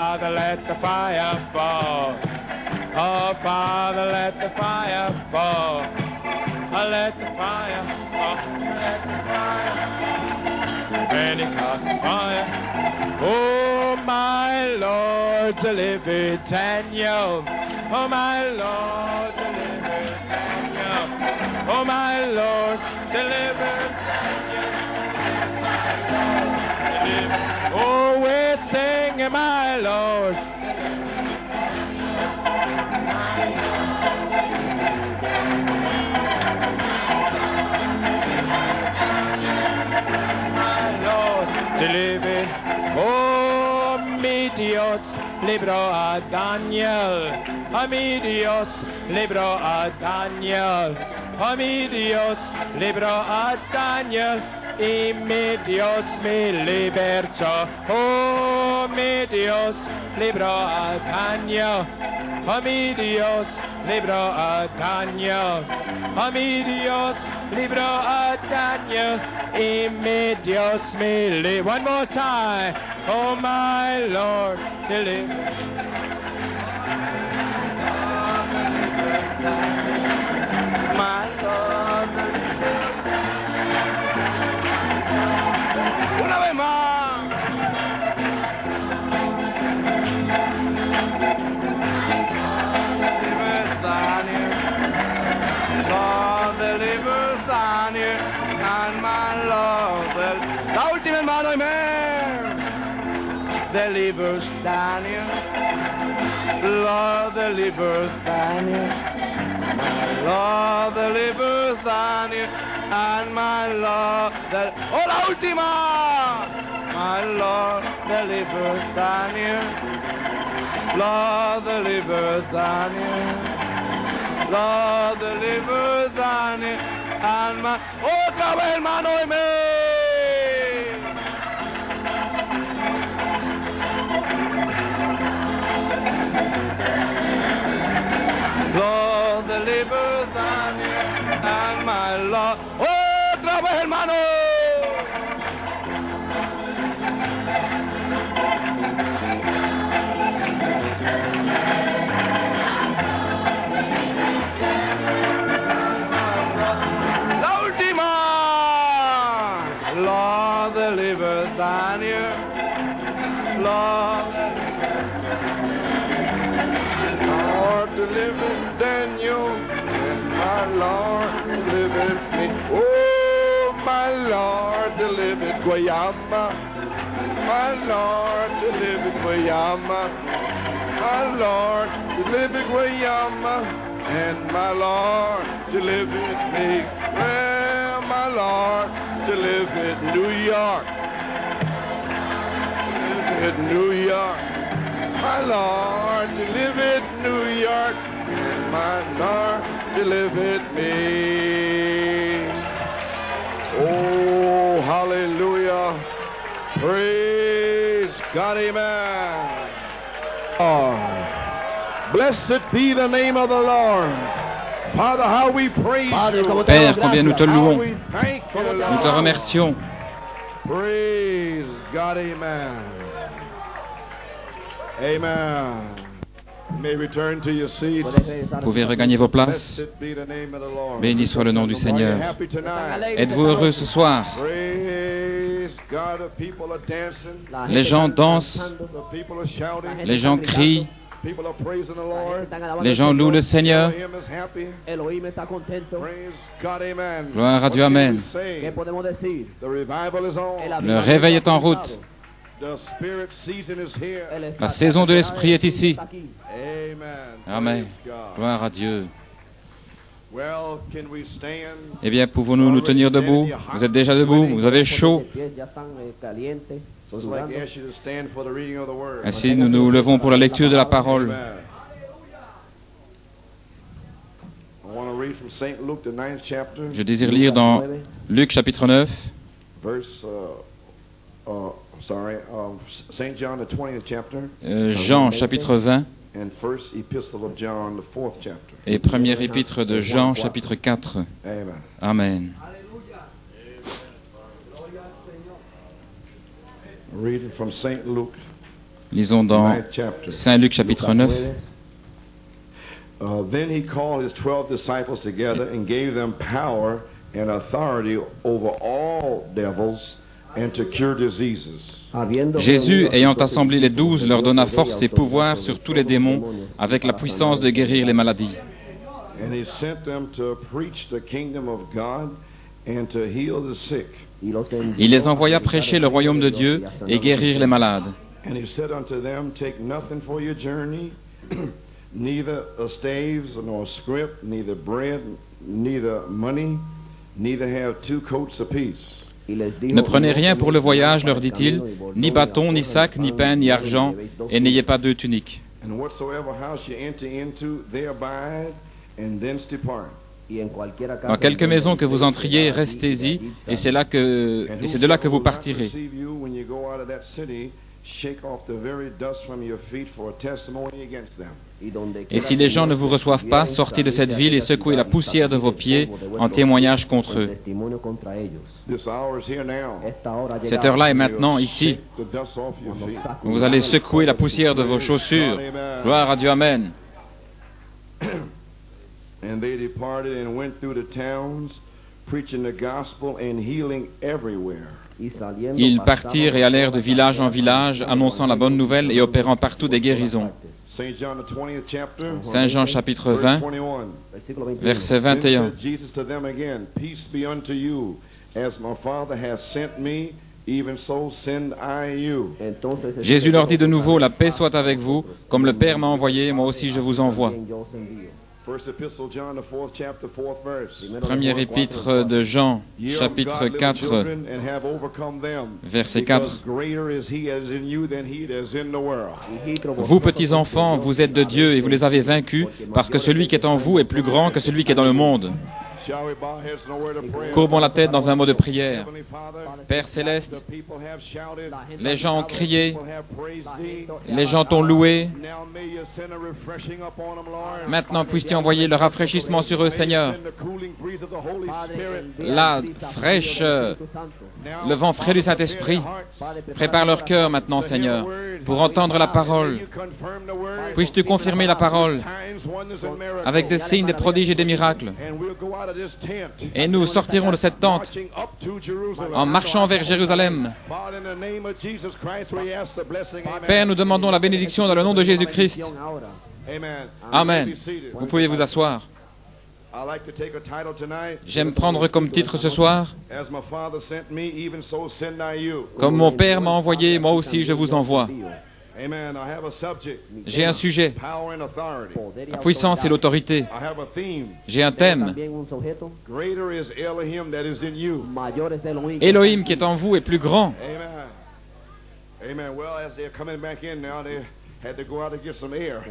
Father, let the fire fall. Oh, Father, let the fire fall. Let the fire fall. Let the fire. Pentecost fire. Oh, my Lord, deliver Daniel. Oh, my Lord, deliver Daniel. Oh, my Lord, deliver Daniel. Oh, we're singing, my Lord. My Lord, deliver. Oh, mi Dios libró a Daniel. A mi Dios libró a Daniel. A mi Dios libró a Daniel. Y mi Dios me libertó. Oh, mi Dios libró a Daniel. Oh, mi Dios libró a Daniel. Oh, mi Dios libró a Daniel. Y mi Dios me libró. One more time. Oh, my Lord, deliver. My Lord, una vez más. Lord, deliver Daniel, and my Lord, la última hermano, amen. Delivers Daniel, Lord, deliver Daniel, my Lord, deliver Daniel, and my Lord, oh, la última, my Lord, deliver Daniel, Lord, deliver Daniel, Lord, deliver Daniel, and my, otra vez, hermano, amén. Lord, deliver Daniel, and my Lord, otra vez, hermano. La última. Lord, deliver Daniel. Lord, deliver Daniel, and my Lord delivered me. Oh, my Lord delivered Guayama. My Lord delivered Guayama. My Lord delivered Guayama, and my Lord delivered me. Well, my Lord delivered New York. Delivered New York. My Lord delivered New York, and my Lord delivered me. Oh, hallelujah. Praise God, amen. Lord, blessed be the name of the Lord. Father, how we praise you. Père, combien nous te How louons, we thank you, nous te Lord. remercions. Praise God, amen. Amen. You may return to your seats. Vous pouvez regagner vos places. Blessed be the name of the Lord. Béni soit le nom du Seigneur. Are you happy tonight? Êtes-vous heureux ce soir? Praise God, the people are dancing, Les gens dansent, the people are shouting, les gens crient, people are praising the Lord. les gens louent le Seigneur. Elohim is happy. Elohim está contento. Praise God, amen. Gloire à Dieu, What can amen. we say? ¿Qué podemos decir? The revival is on. Le réveil est en route. The spirit season is here. La saison de l'Esprit est ici. Amen. Amen. Praise God. Gloire à Dieu. Well, can we stand? Eh bien, pouvons-nous nous tenir debout? Vous êtes déjà debout? Vous avez chaud? So it's like I ask you to stand for the reading of the word. Ainsi, nous nous levons pour la lecture de la parole. Amen. I want to read from St. Luke, the 9th chapter, Je désire lire dans Luc chapitre 9, verse, St. John, the 20th chapter, Jean chapitre 20 and First Epistle of John, the 4th chapter. et première épître de Jean chapitre 4. Amen. Amen. Reading from St. Luke, Lisons dans Saint Luc chapitre 9. Then he called his 12 disciples together and gave them power and authority over all devils and to cure diseases. Jésus, ayant assemblé les 12, leur donna force et pouvoir sur tous les démons, avec la puissance de guérir les maladies. And he sent them to preach the kingdom of God and to heal the sick. Il les envoya prêcher le royaume de Dieu et guérir les malades. And he said unto them, take nothing for your journey, neither staves nor scrip, neither bread, neither money, neither have two coats apiece. Ne prenez rien pour le voyage, leur dit-il, ni bâton, ni sac, ni pain, ni argent, et n'ayez pas deux tuniques. And whatsoever house you enter into, there abide, and thence depart. Dans quelque maison que vous entriez, restez-y, et c'est de là que vous partirez. Et si les gens ne vous reçoivent pas, sortez de cette ville et secouez la poussière de vos pieds en témoignage contre eux. Cette heure-là est maintenant, ici. Vous allez secouer la poussière de vos chaussures. Gloire à Dieu, Amen. And they departed and went through the towns, preaching the gospel and healing everywhere. Ils partirent et allèrent de village en village, annonçant la bonne nouvelle et opérant partout des guérisons. Saint Jean chapitre 20, verset 21. Jésus leur dit de nouveau, la paix soit avec vous, comme le Père m'a envoyé, moi aussi je vous envoie. Première épître de Jean, chapitre 4, verset 4. Vous, petits enfants, vous êtes de Dieu et vous les avez vaincus, parce que celui qui est en vous est plus grand que celui qui est dans le monde. Courbons la tête dans un mot de prière. Père céleste, les gens ont crié, les gens t'ont loué. Maintenant, puisses-tu envoyer le rafraîchissement sur eux, Seigneur. La fraîche, le vent frais du Saint-Esprit. Prépare leur cœur maintenant, Seigneur, pour entendre la parole. Puisses-tu confirmer la parole avec des signes, des prodiges et des miracles. Et nous sortirons de cette tente en marchant vers Jérusalem. Père, nous demandons la bénédiction dans le nom de Jésus-Christ. Amen. Vous pouvez vous asseoir. J'aime prendre comme titre ce soir, comme mon Père m'a envoyé, moi aussi je vous envoie. J'ai un sujet, la puissance et l'autorité. J'ai un thème. Elohim qui est en vous est plus grand.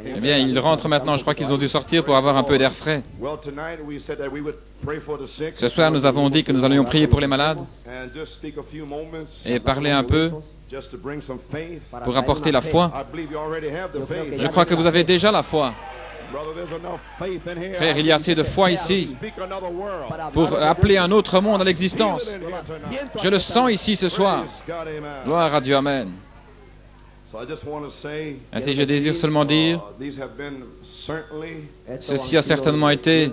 Eh bien, ils rentrent maintenant. Je crois qu'ils ont dû sortir pour avoir un peu d'air frais. Ce soir, nous avons dit que nous allions prier pour les malades et parler un peu pour apporter la foi. Je crois que vous avez déjà la foi. Frère, il y a assez de foi ici pour appeler un autre monde à l'existence. Je le sens ici ce soir. Gloire à Dieu, Amen. Ainsi, je désire seulement dire, ceci a certainement été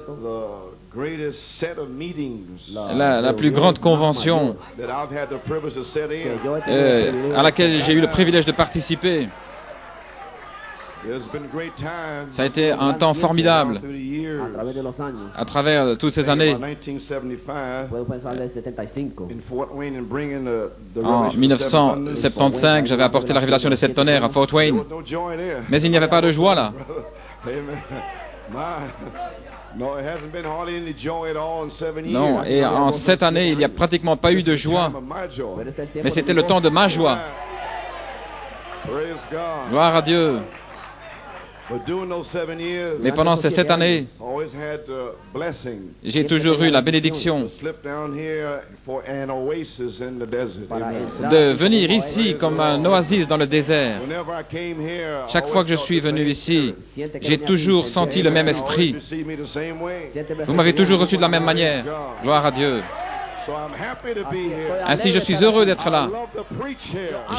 la plus grande convention à laquelle j'ai eu le privilège de participer. Ça a été un temps formidable à travers toutes ces années. En 1975, j'avais apporté la révélation des 7 tonnerres à Fort Wayne. Mais il n'y avait pas de joie là. Non, et en 7 années, il n'y a pratiquement pas eu de joie. Mais c'était le temps de ma joie. Gloire à Dieu. Mais pendant ces 7 années, j'ai toujours eu la bénédiction de venir ici comme un oasis dans le désert. Chaque fois que je suis venu ici, j'ai toujours senti le même esprit. Vous m'avez toujours reçu de la même manière. Gloire à Dieu. Ainsi, je suis heureux d'être là.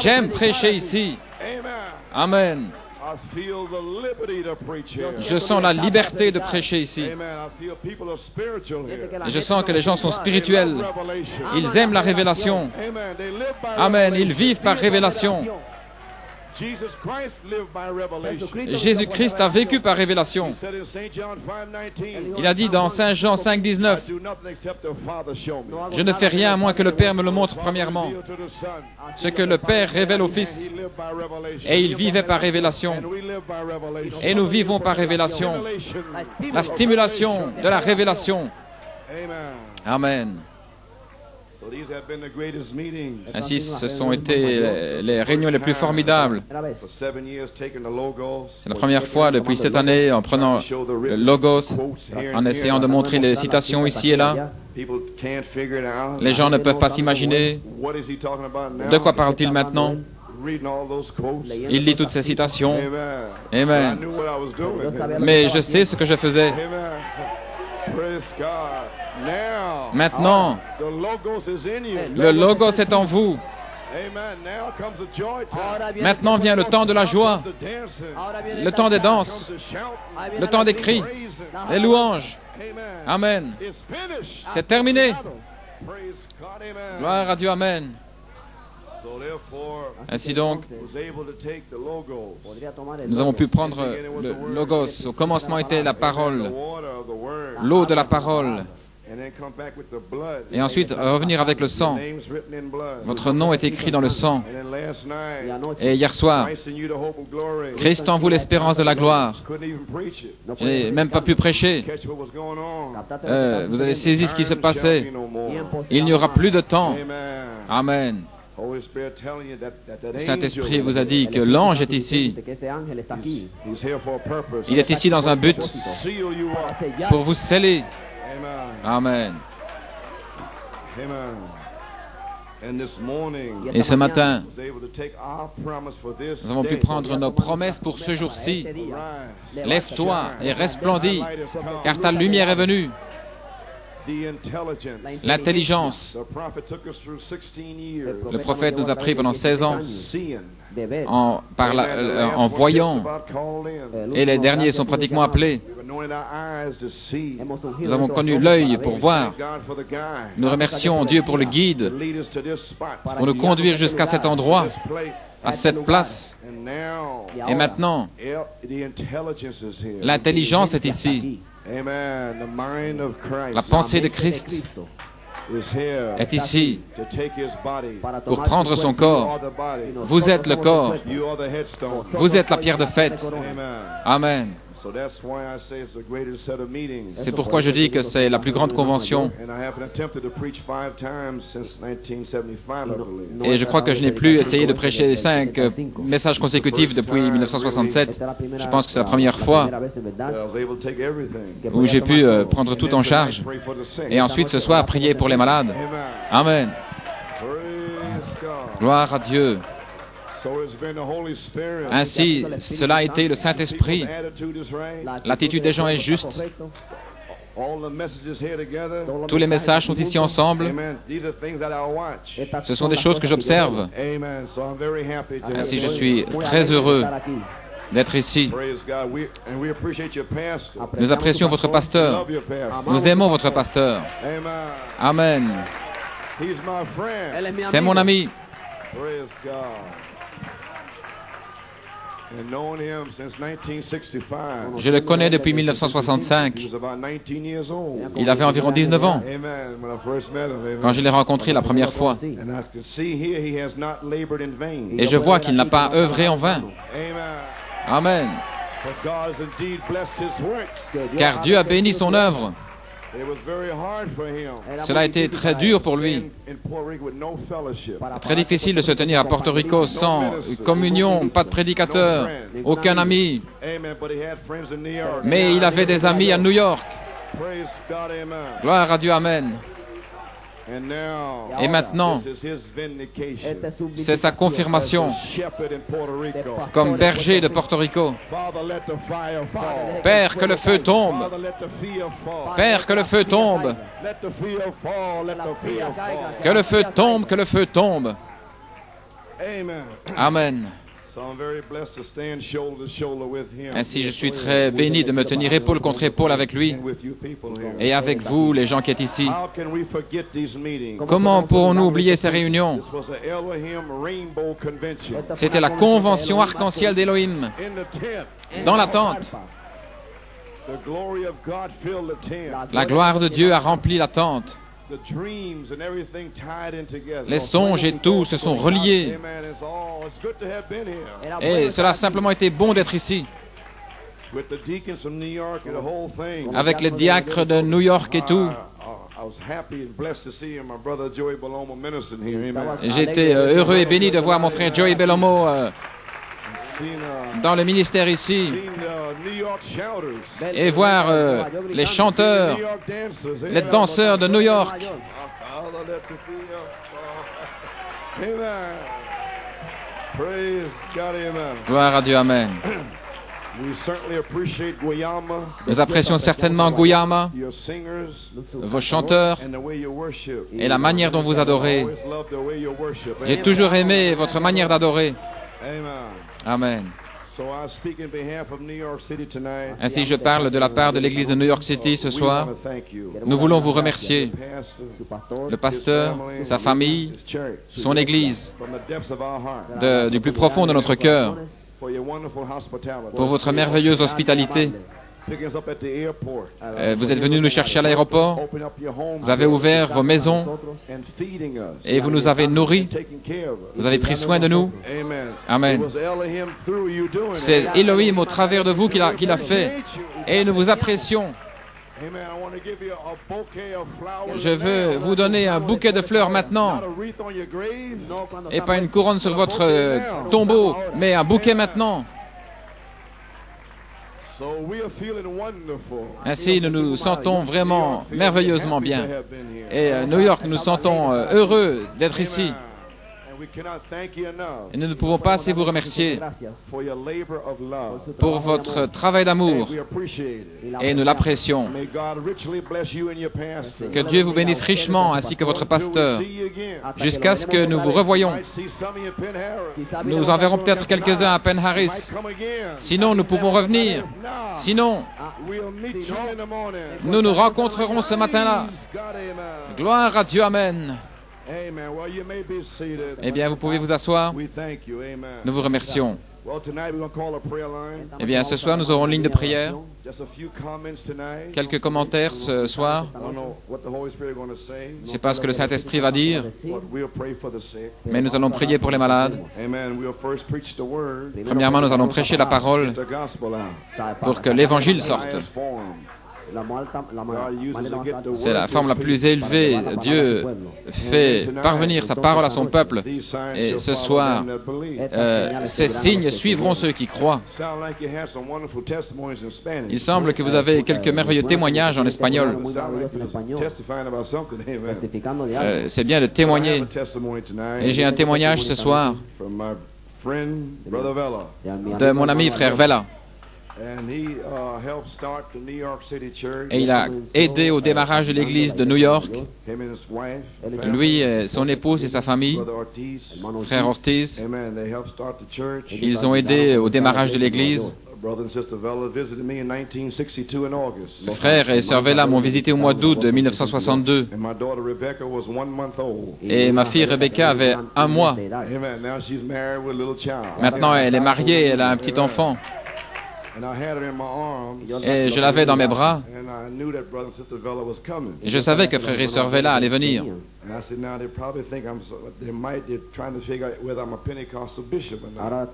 J'aime prêcher ici. Amen. Je sens la liberté de prêcher ici. Et je sens que les gens sont spirituels. Ils aiment la révélation. Amen. Ils vivent par révélation. Jésus-Christ a vécu par révélation. Il a dit dans Saint Jean 5, 19, « Je ne fais rien à moins que le Père me le montre premièrement. » Ce que le Père révèle au Fils. Et il vivait par révélation. Et nous vivons par révélation. La stimulation de la révélation. Amen. Ainsi, ce sont été les réunions les plus formidables. C'est la première fois depuis cette année, en prenant le Logos, en essayant de montrer les citations ici et là. Les gens ne peuvent pas s'imaginer de quoi parle-t-il maintenant. Il lit toutes ces citations. Amen. Mais je sais ce que je faisais. Maintenant, le Logos est en vous. Maintenant vient le temps de la joie, le temps des danses, le temps des cris, des louanges. Amen. C'est terminé. Gloire à Dieu. Amen. Ainsi donc, nous avons pu prendre le Logos. Au commencement était la parole, l'eau de la parole. Et ensuite revenir avec le sang. Votre nom est écrit dans le sang. Et hier soir, Christ en vous l'espérance de la gloire. Je n'ai même pas pu prêcher. Vous avez saisi ce qui se passait. Il n'y aura plus de temps. Amen. Le Saint-Esprit vous a dit que l'ange est ici. Il est ici dans un but pour vous sceller. Amen. Et ce matin, nous avons pu prendre nos promesses pour ce jour-ci. Lève-toi et resplendis, car ta lumière est venue. L'intelligence. Le prophète nous a pris pendant 16 ans en voyant, et les derniers sont pratiquement appelés. Nous avons connu l'œil pour voir. Nous remercions Dieu pour le guide, pour nous conduire jusqu'à cet endroit, à cette place. Et maintenant, l'intelligence est ici. La pensée de Christ est ici pour prendre son corps. Vous êtes le corps. Vous êtes la pierre de fête. Amen. C'est pourquoi je dis que c'est la plus grande convention. Et je crois que je n'ai plus essayé de prêcher 5 messages consécutifs depuis 1967. Je pense que c'est la première fois où j'ai pu prendre tout en charge. Et ensuite, ce soir, prier pour les malades. Amen. Gloire à Dieu. Ainsi, cela a été le Saint-Esprit. L'attitude des gens est juste. Tous les messages sont ici ensemble. Ce sont des choses que j'observe. Ainsi, je suis très heureux d'être ici. Nous apprécions votre pasteur. Nous aimons votre pasteur. Amen. C'est mon ami. Je le connais depuis 1965. Il avait environ 19 ans quand je l'ai rencontré la première fois. Et je vois qu'il n'a pas œuvré en vain. Amen. Car Dieu a béni son œuvre. Cela a été très dur pour lui. Très difficile de se tenir à Porto Rico sans communion, pas de prédicateur, aucun ami. Mais il avait des amis à New York. Gloire à Dieu, Amen. Et maintenant, c'est sa confirmation comme berger de Porto Rico. Père, que le feu tombe. Père, que le feu tombe. Que le feu tombe, que le feu tombe. Amen. Ainsi, je suis très béni de me tenir épaule contre épaule avec lui et avec vous, les gens qui êtes ici. Comment pourrons-nous oublier ces réunions? C'était la convention arc-en-ciel d'Élohim dans la tente. La gloire de Dieu a rempli la tente. Les songes et tout se sont reliés. Et cela a simplement été bon d'être ici. Avec les diacres de New York et tout. J'étais heureux et béni de voir mon frère Joey Bellomo dans le ministère ici et voir les chanteurs, les danseurs de New York. Gloire à Dieu, amen. Nous apprécions certainement Guyama, vos chanteurs et la manière dont vous adorez. J'ai toujours aimé votre manière d'adorer. Amen. Ainsi, je parle de la part de l'Église de New York City ce soir. Nous voulons vous remercier, le pasteur, sa famille, son Église, du plus profond de notre cœur, pour votre merveilleuse hospitalité. Vous êtes venus nous chercher à l'aéroport, vous avez ouvert vos maisons et vous nous avez nourris, vous avez pris soin de nous. Amen. C'est Elohim au travers de vous qui l'a fait et nous vous apprécions. Je veux vous donner un bouquet de fleurs maintenant et pas une couronne sur votre tombeau, mais un bouquet maintenant. Ainsi, nous nous sentons vraiment merveilleusement bien. Et New York, nous nous sentons heureux d'être ici. Et nous ne pouvons pas assez vous remercier pour votre travail d'amour. Et nous l'apprécions. Que Dieu vous bénisse richement, ainsi que votre pasteur, jusqu'à ce que nous vous revoyions. Nous enverrons peut-être quelques-uns à Penn Harris. Sinon, nous pouvons revenir. Sinon, nous nous rencontrerons ce matin-là. Gloire à Dieu, amen. Eh bien, vous pouvez vous asseoir. Nous vous remercions. Eh bien, ce soir, nous aurons une ligne de prière. Quelques commentaires ce soir. Je ne sais pas ce que le Saint-Esprit va dire, mais nous allons prier pour les malades. Premièrement, nous allons prêcher la parole pour que l'Évangile sorte. C'est la forme la plus élevée. Dieu fait parvenir sa parole à son peuple. Et ce soir, ces signes suivront ceux qui croient. Il semble que vous avez quelques merveilleux témoignages en espagnol. C'est bien de témoigner. Et j'ai un témoignage ce soir de mon ami frère Vela. Et il a aidé au démarrage de l'église de New York. Lui, son épouse et sa famille, frère Ortiz, ils ont aidé au démarrage de l'église. Frère et sœur Vela m'ont visité au mois d'août de 1962. Et ma fille Rebecca avait 1 mois. Maintenant, elle est mariée et elle a un petit enfant. Et je l'avais dans mes bras. Et je savais que frère et sœur Vela allaient venir.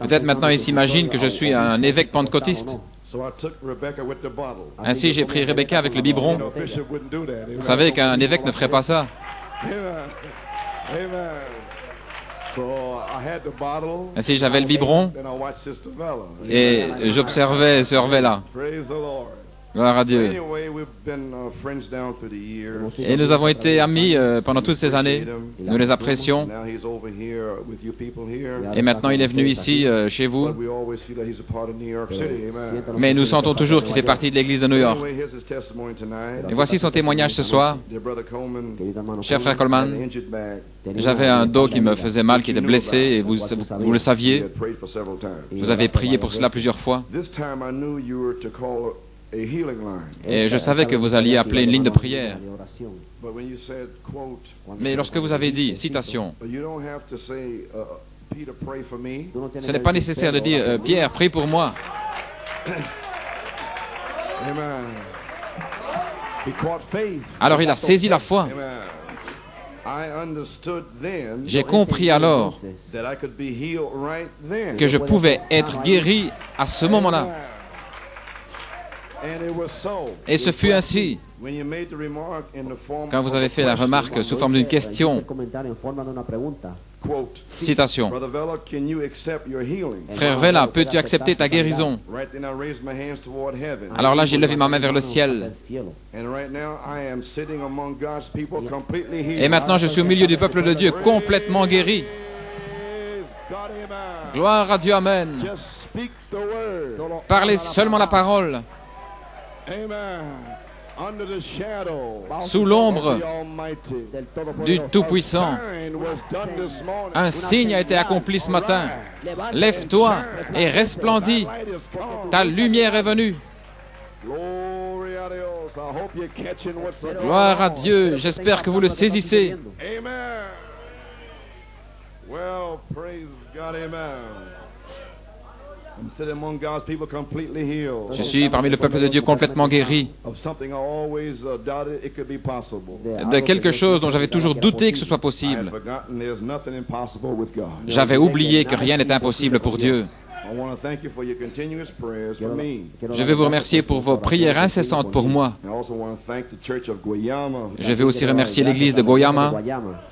Peut-être maintenant ils s'imaginent que je suis un évêque pentecôtiste. Ainsi j'ai pris Rebecca avec le biberon. Vous savez qu'un évêque ne ferait pas ça. Ainsi j'avais le biberon et j'observais sœur Vela. Gloire à Dieu. Anyway, we've been friends down through the years. Et nous avons été amis pendant toutes ces années. Nous les apprécions. Now he's over here with you people here. Et maintenant, il est venu ici, chez vous. But we always feel that he's a part of New York City. Amen. Mais nous sentons toujours qu'il fait partie de l'église de New York. Anyway, here's his testimony tonight. Et voici son témoignage ce soir. Dear brother Coleman, Cher frère Coleman, injured back. j'avais un dos qui me faisait mal, qui était blessé, et vous le You saviez. had prayed for several times. Vous avez prié pour cela plusieurs fois. This time I knew you were to call a healing line. Et je savais que vous alliez appeler une ligne de prière. But when you said, quote, Mais lorsque vous avez dit, citation, you don't have to say, Peter, pray for me. ce n'est pas nécessaire de dire, Pierre, prie pour moi. Amen. He caught faith. Alors il a saisi la foi. Amen. I understood then J'ai compris alors that I could be healed right then. que je pouvais être guéri à ce moment-là. And it was so. Et ce fut ainsi. When you made the remark in the form Quand vous of avez a fait la question, remarque sous forme d'une question, quote, citation, Brother Vela, can you accept your healing? Frère Vela, peux-tu accepter ta guérison? Right then I raised my hands toward heaven. Alors là, j'ai levé ma main vers le ciel. And right now I am sitting among God's people completely healed. Et maintenant, je suis au milieu du peuple de Dieu, complètement guéri. Praise God, amen. Gloire à Dieu, Amen. Just speak the word. Parlez seulement la parole. Amen. Under the shadow Sous l'ombre of the Almighty. du Tout-Puissant, Sign was done this morning. un signe a été accompli ce matin. Lève-toi et resplendis. Light is come. Ta lumière est venue. Glory a Dios. I hope you're catching what's going on. Gloire à Dieu. J'espère que vous le saisissez. Amen. Well, praise God, amen. I'm sitting among God's people completely healed. Je suis parmi le peuple de Dieu complètement guéri Of something I always doubted it could be possible. de quelque chose dont j'avais toujours douté que ce soit I had possible. forgotten there's nothing impossible with God. J'avais oublié que rien n'est impossible pour Dieu. I want to thank you for your continuous prayers for me. Je vais vous remercier pour vos prières incessantes pour moi. I also want to thank the Church of Guayama Je vais aussi remercier l'église de Goyama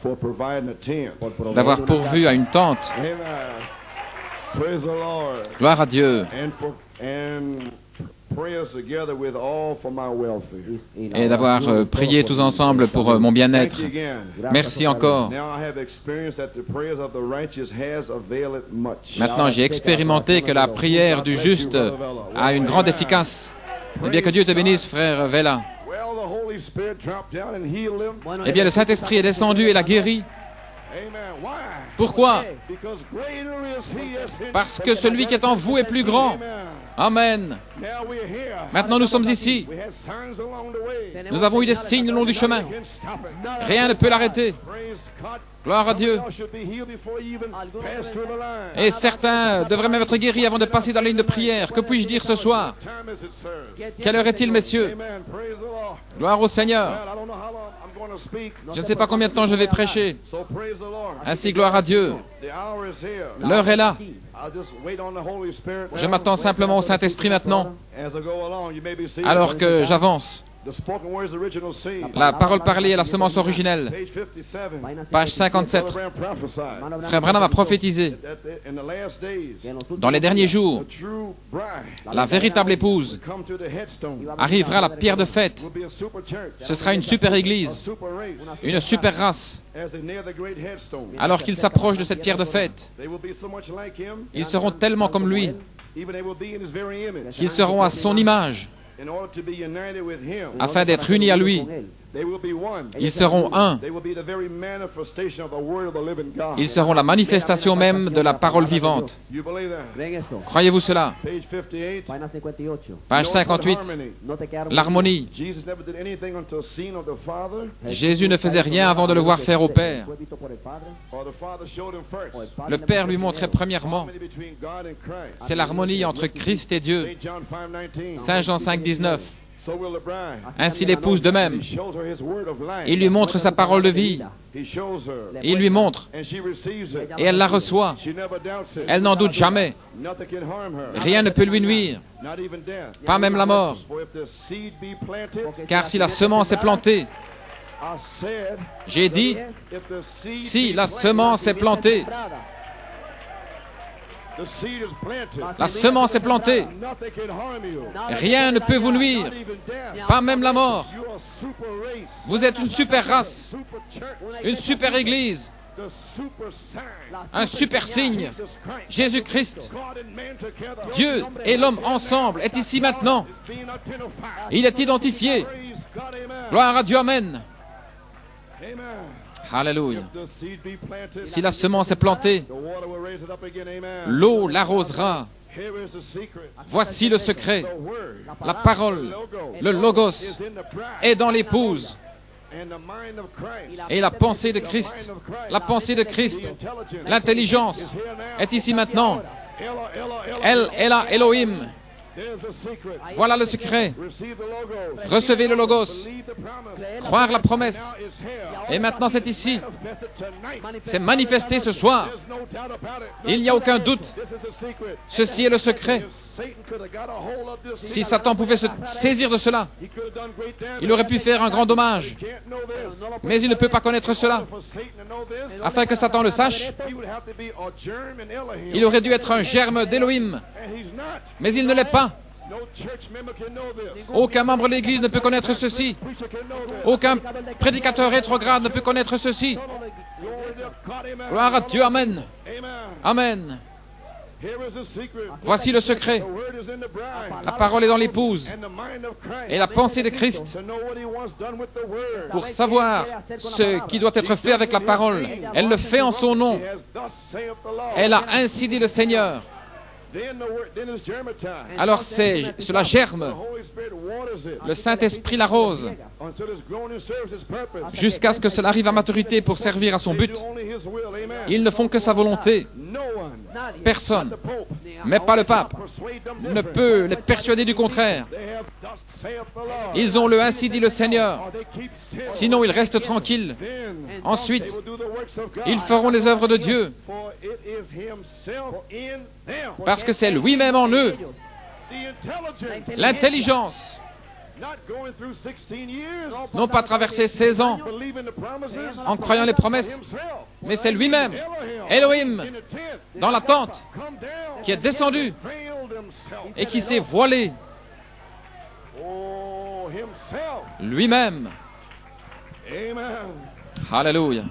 for providing a tent. d'avoir pourvu à une tente. Amen. Praise the Lord. Gloire à Dieu. And prayers together with all for my welfare. Et d'avoir prié tous ensemble pour mon bien-être. Thank you again. Merci encore. Now I have experienced that the prayers of the righteous has availed much. Maintenant, j'ai expérimenté que la prière du juste a une grande efficace. Eh bien, que Dieu te bénisse, frère Vela. Well, the Holy Spirit dropped down and healed him. Eh bien, le Saint-Esprit est descendu et l'a guéri. Amen. Why? Pourquoi? Because greater is he that's in Parce que celui qui est en vous est plus grand. Amen. Now we're here. Maintenant, nous sommes ici. We had signs along the way. Nous avons eu des signes le long du chemin. Can't stop it. Rien ne peut l'arrêter. Praise God. Gloire à Dieu. Y'all should be healed before you even pass through the line. Et certains devraient même être guéris avant de passer dans la ligne de prière. Que puis-je dire ce soir? Time is it, sir? Quelle heure est-il, messieurs? Amen. Praise the Lord. Gloire au Seigneur. Well, I don't know how long I'm going to speak. Je ne sais pas combien de temps je vais prêcher. So praise the Lord. Ainsi, gloire à Dieu. The hour is here. L'heure est là. I'll just wait on the Holy Spirit. Je m'attends simplement au Saint-Esprit maintenant. As I go along, you may be seated. Alors que j'avance. The spoken word's original seed. La parole parlée est la semence originelle. Page 57. Page 57. Brother Branham prophesied Frère Branham a prophétisé. that in the last days, Dans les derniers jours, the true bride la véritable épouse come to the headstone. arrivera à la pierre de fête. Will be a super church. Ce sera une super A église, super race. une super race. As they near the great headstone. Alors qu'ils s'approchent de cette pierre de fête, They will be so much like him. ils seront tellement comme lui, Even they will be in his very image. qu'ils seront à son image, In order to be united with him. afin d'être unis à lui. They will be one. Ils seront un. They will be the very manifestation of the word of the living God. Ils seront la manifestation même de la parole vivante. You believe that? ¿Creen eso? Croyez-vous cela? Page 58. Página 58. Page Note 58. harmony. No te quedaron L'harmonie. Jesus never did anything until seen of the Father, Jésus ne faisait rien avant de le voir faire au Père. Fue visto por el Padre, or the Father showed him first. o el Padre Le le Père mostró lui montrait primero. premièrement. Harmony between God and Christ. C'est l'harmonie entre Christ et Dieu. St. John 5:19. Saint Jean 5, 19. So will the bride. Ainsi l'épouse de même. He shows her his word of life. Il lui montre sa parole de vie. He shows her. Il lui montre. And she receives it. Et elle la reçoit. She never doubts it. Elle n'en doute jamais. Nothing can harm her. Rien ne peut lui nuire, Not even death. pas même la mort. For if the seed be planted, Car si la semence est plantée, I said, j'ai dit, if the seed si be la planted, semence est plantée, La semence est plantée. Rien ne peut vous nuire, pas même la mort. Vous êtes une super race, une super église, un super signe. Jésus-Christ, Dieu et l'homme ensemble, est ici maintenant. Il est identifié. Gloire à Dieu, amen. Alléluia. Si la semence est plantée, l'eau l'arrosera. Voici le secret. La parole, le logos, est dans l'épouse. Et la pensée de Christ, l'intelligence, est ici maintenant. El Ela Elohim. Voilà le secret. Recevez le logos. Croire la promesse. Et maintenant c'est ici. C'est manifesté ce soir. Il n'y a aucun doute. Ceci est le secret. Si Satan pouvait se saisir de cela, il aurait pu faire un grand dommage. Mais il ne peut pas connaître cela. Afin que Satan le sache, il aurait dû être un germe d'Élohim. Mais il ne l'est pas. Aucun membre de l'Église ne peut connaître ceci. Aucun prédicateur rétrograde ne peut connaître ceci. Gloire à Dieu, amen. Amen. Voici le secret. La parole est dans l'épouse et la pensée de Christ pour savoir ce qui doit être fait avec la parole. Elle le fait en son nom. Elle a ainsi dit le Seigneur. Alors cela germe. Le Saint-Esprit l'arrose jusqu'à ce que cela arrive à maturité pour servir à son but. Ils ne font que sa volonté. Personne, mais pas le pape, ne peut les persuader du contraire. Ils ont le ainsi dit le Seigneur. Sinon ils restent tranquilles. Ensuite, ils feront les œuvres de Dieu. Parce que c'est lui-même en eux. L'intelligence. Non pas traverser 16 ans en croyant les promesses, mais c'est lui-même, Elohim, dans la tente, qui est descendu et qui s'est voilé. Lui-même. Alléluia.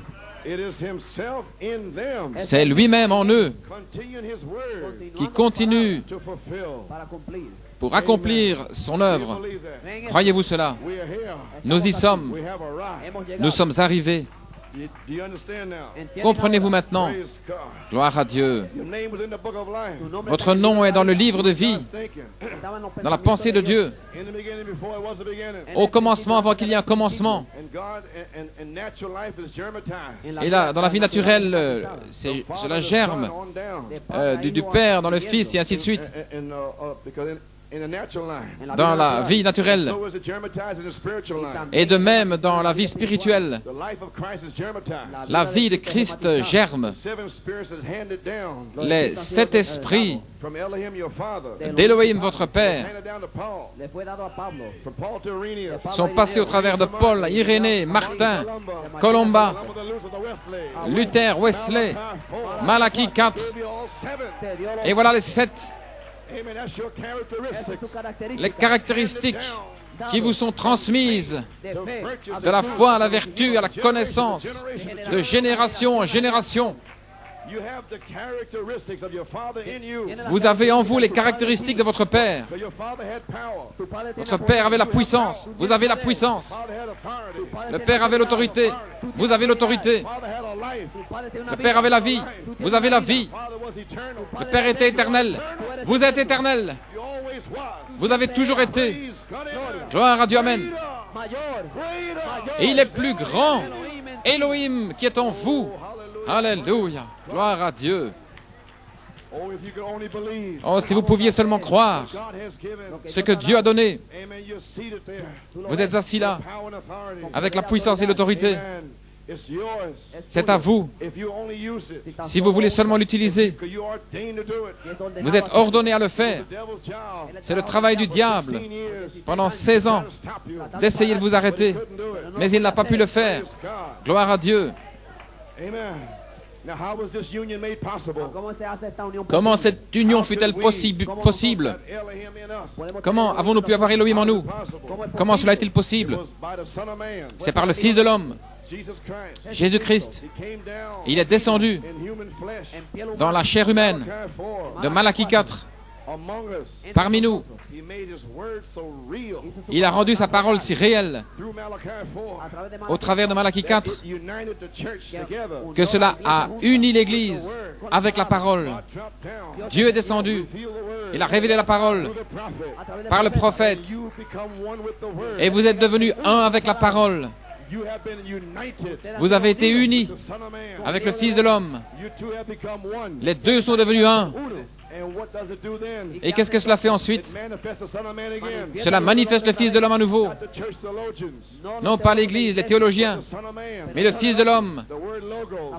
C'est lui-même en eux qui continue pour accomplir son œuvre. Croyez-vous cela? Nous y sommes. Nous sommes arrivés. Comprenez-vous maintenant? Gloire à Dieu. Votre nom est dans le livre de vie, dans la pensée de Dieu. Au commencement, avant qu'il y ait un commencement. Et là, dans la vie naturelle, cela germe du Père dans le Fils et ainsi de suite. Dans la vie naturelle et de même dans la vie spirituelle, la vie de Christ germe. Les 7 esprits d'Élohim, votre Père, sont passés au travers de Paul, Irénée, Martin, Colomba, Luther, Wesley, Malachie 4. Et voilà les 7. Les caractéristiques qui vous sont transmises de la foi à la vertu, à la connaissance, de génération en génération. Vous avez en vous les caractéristiques de votre Père. Votre Père avait la puissance. Vous avez la puissance. Le Père avait l'autorité. Vous avez l'autorité. Le Père avait la vie. Vous avez la vie. Le Père était éternel. Vous êtes éternel. Vous avez toujours été. Gloire à Dieu, amen. Et il est plus grand, Elohim, qui est en vous. Alléluia. Gloire à Dieu. Oh, si vous pouviez seulement croire ce que Dieu a donné. Vous êtes assis là, avec la puissance et l'autorité. C'est à vous. Si vous voulez seulement l'utiliser, vous êtes ordonné à le faire. C'est le travail du diable pendant 16 ans d'essayer de vous arrêter, mais il n'a pas pu le faire. Gloire à Dieu. Now, how was this union made possible? ¿Cómo se hace esta unión Comment posible? cette union fut-elle possible? That Elohim in us. Podemos Comment tener avons-nous pu avoir Elohim en nous? ¿Cómo es Comment cela est-il It possible? was by the Son of Man, C'est par le Fils de l'homme, Jesus Christ. Jésus-Christ. He came down Il est descendu in human flesh. en piel humana, dans la chair humaine Malachi 4, de Malachie 4, among us. parmi nous. He made his word so real Il a rendu sa parole si réelle through Malachi 4. a través de au travers de Malachie 4 It united the church together. que cela a uni l'Église avec la parole. God dropped down. Dieu est descendu, Revealed the word il a révélé la parole through the prophet. a través de par le prophète You become one with the word. et vous êtes devenus un avec la parole. You have been united Vous avez été unis with the Son of Man. avec le Fils de l'homme. You two have become one. Les deux sont devenus un. And what does it do then? Et qu'est-ce que cela fait ensuite? It manifests the Son of Man again. Cela manifeste le Fils de l'homme à nouveau. Not the church theologians, Non pas l'Église, les théologiens, the Son of Man. mais le Fils de l'homme, The word logos.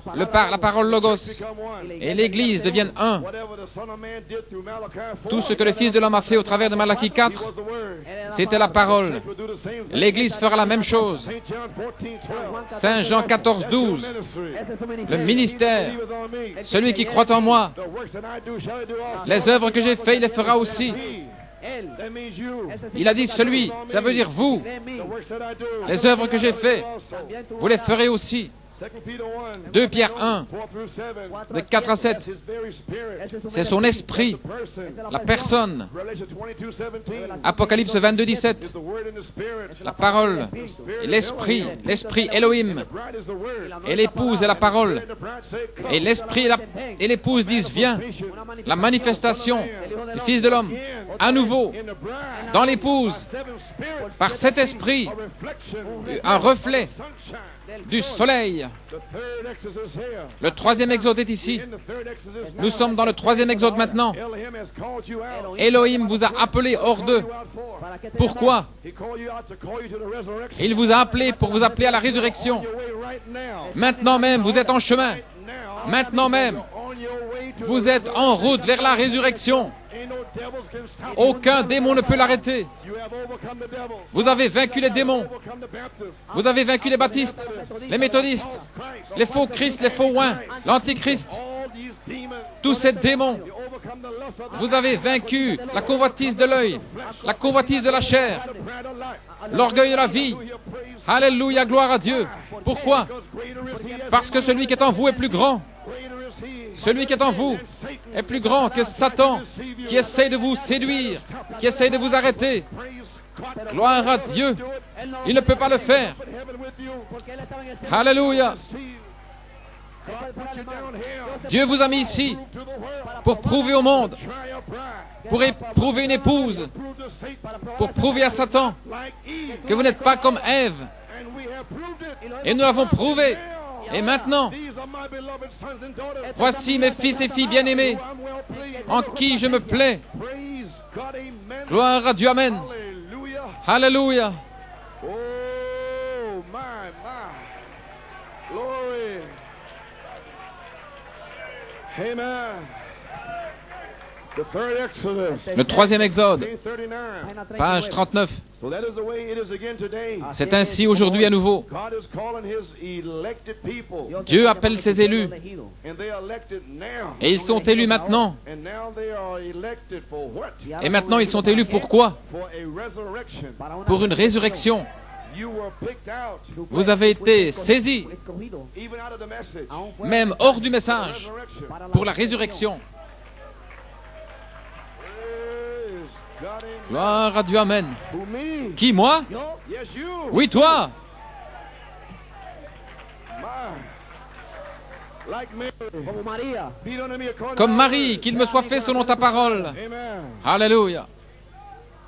la parole logos. Become one. Et l'Église deviennent un. Whatever the Son of Man did through Malachi 4, Tout ce que le Fils de l'homme a fait au travers de Malachie he 4, was the word. c'était la parole. Church will do the same thing. L'Église fera la même chose. St. John 14:12. Saint Jean 14, 12. That's your ministry. Ese es su Le ministerio. ministère, Believeth on me. celui qui croit en moi, The works that I do shall he do also. les œuvres que j'ai faites, il les fera aussi. He. Él. That means you. Ese es Il a dit celui, ça veut dire vous. de mí. The works that I do. Les œuvres que j'ai faites, También tú vous les harás. ferez aussi. 2 Peter 1, 2 Pierre 1, 4 through 7. de 4 à 7. That's his very spirit. Ese es su C'est son esprit, Person. la personne. Revelation 22:17. Apocalypse 22, Is 17. the word and the spirit. La parole et l'esprit, l'esprit Elohim. The bride is the word. Et l'épouse est la parole. And the bride say, come. Et l'esprit et l'épouse disent viens. La manifestation du Fils de l'homme, à nouveau, In the bride, dans l'épouse, seven spirits, par cet esprit, a reflection, un reflet sunshine. du soleil. The third Exodus here. Le troisième exode est ici. In the third Exodus, Nous sommes dans le troisième exode maintenant. Elohim has called you out. Elohim vous a appelé hors d'eux. You out for. Para que te Pourquoi? He called you out to call you to the resurrection. Il vous a appelé pour vous appeler à la résurrection. On your way right now. Maintenant même, vous êtes en chemin. Now. Maintenant même, On your way to vous êtes en route vers la résurrection. Ain't no devils can stop. Aucun démon ne peut l'arrêter. You have overcome the devil. Vous avez vaincu les démons. Overcome the Baptists. Vous avez vaincu les baptistes, les méthodistes, Christ. les faux Christ, les faux oins, l'antichrist, All these demons. tous ces démons. You overcome the lust of the Vous avez vaincu la convoitise de l'œil, la convoitise de la chair, pride of life. l'orgueil de la vie. Your praise. Alléluia, gloire à Dieu. Pourquoi? Because greater is he. Parce que celui qui est en vous est plus grand. Greater is he. Celui qui est en vous Satan. est plus grand que Satan, qui essaie de vous séduire, qui essaie de vous arrêter. Praise God. Gloire à Dieu. Il ne peut pas le faire. Heaven with you. porque él estaba en el cielo. Alléluia. See you. God put you down here. Dieu vous a mis ici To the world. pour prouver au monde, Try your bride. pour éprouver une épouse, Prove to Satan. pour prouver à Satan Like Eve. que vous n'êtes pas comme Ève. And we have proved it. Et nous l'avons prouvé. Et maintenant, These are my beloved sons and daughters. voici mes fils et filles bien-aimés, I'm well pleased. en qui je me plais. Praise God. Amen. Gloire à Dieu, Amen. Hallelujah. Alléluia. Oh, my. Glory. Amen. The third Exodus. Le troisième exode, Page 39. page 39. So that is the way it is again today. C'est ainsi aujourd'hui à nouveau. God is calling his elected people. Dieu appelle ses élus. And they are elected now. Et ils sont élus maintenant. And now they are elected for what? Et maintenant, ils sont élus pour quoi? For a resurrection. Pour une résurrection. You were picked out, Vous avez été saisis, even out of the message. même hors du message, Resurrection. pour la résurrection. Praise God. Amen. Gloire à Dieu, Amen. Who me? Qui, moi? Yes, you. Oui, toi. My. Like Mary. Como María. Be unto me according Comme to thy Marie, word. qu'il me soit fait selon ta parole. Amen. Alléluia.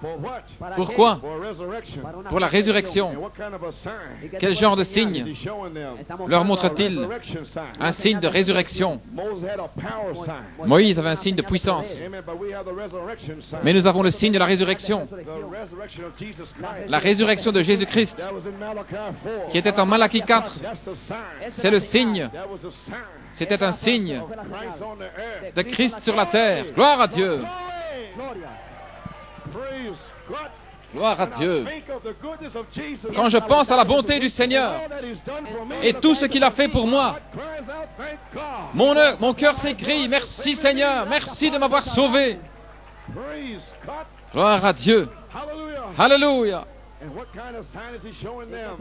For what? ¿Para Pourquoi? For a resurrection. Para una Pour la And résurrection. what kind of a sign ¿Y qué Quel tipo genre de señal signe is he showing them? estamos leur dando montre-t-il? Resurrection sign. Un signe de résurrection. Moses had a power sign. Moïse avait un signe de puissance. Amen. But we have the resurrection sign. Mais nous avons le signe de la résurrection. The resurrection of Jesus Christ. La résurrection de Jésus-Christ, That was in Malachi 4. qui était en Malachie 4. That's the sign. C'est le signe. That was the sign. C'était un signe Christ on the earth. de Christ sur la terre. Gloire à Dieu. Glory. Gloria. Praise God. Gloire à Dieu. Quand je pense à la bonté du Seigneur et tout ce qu'il a fait pour moi, mon cœur s'écrie, merci Seigneur, merci de m'avoir sauvé. Gloire à Dieu. Alléluia.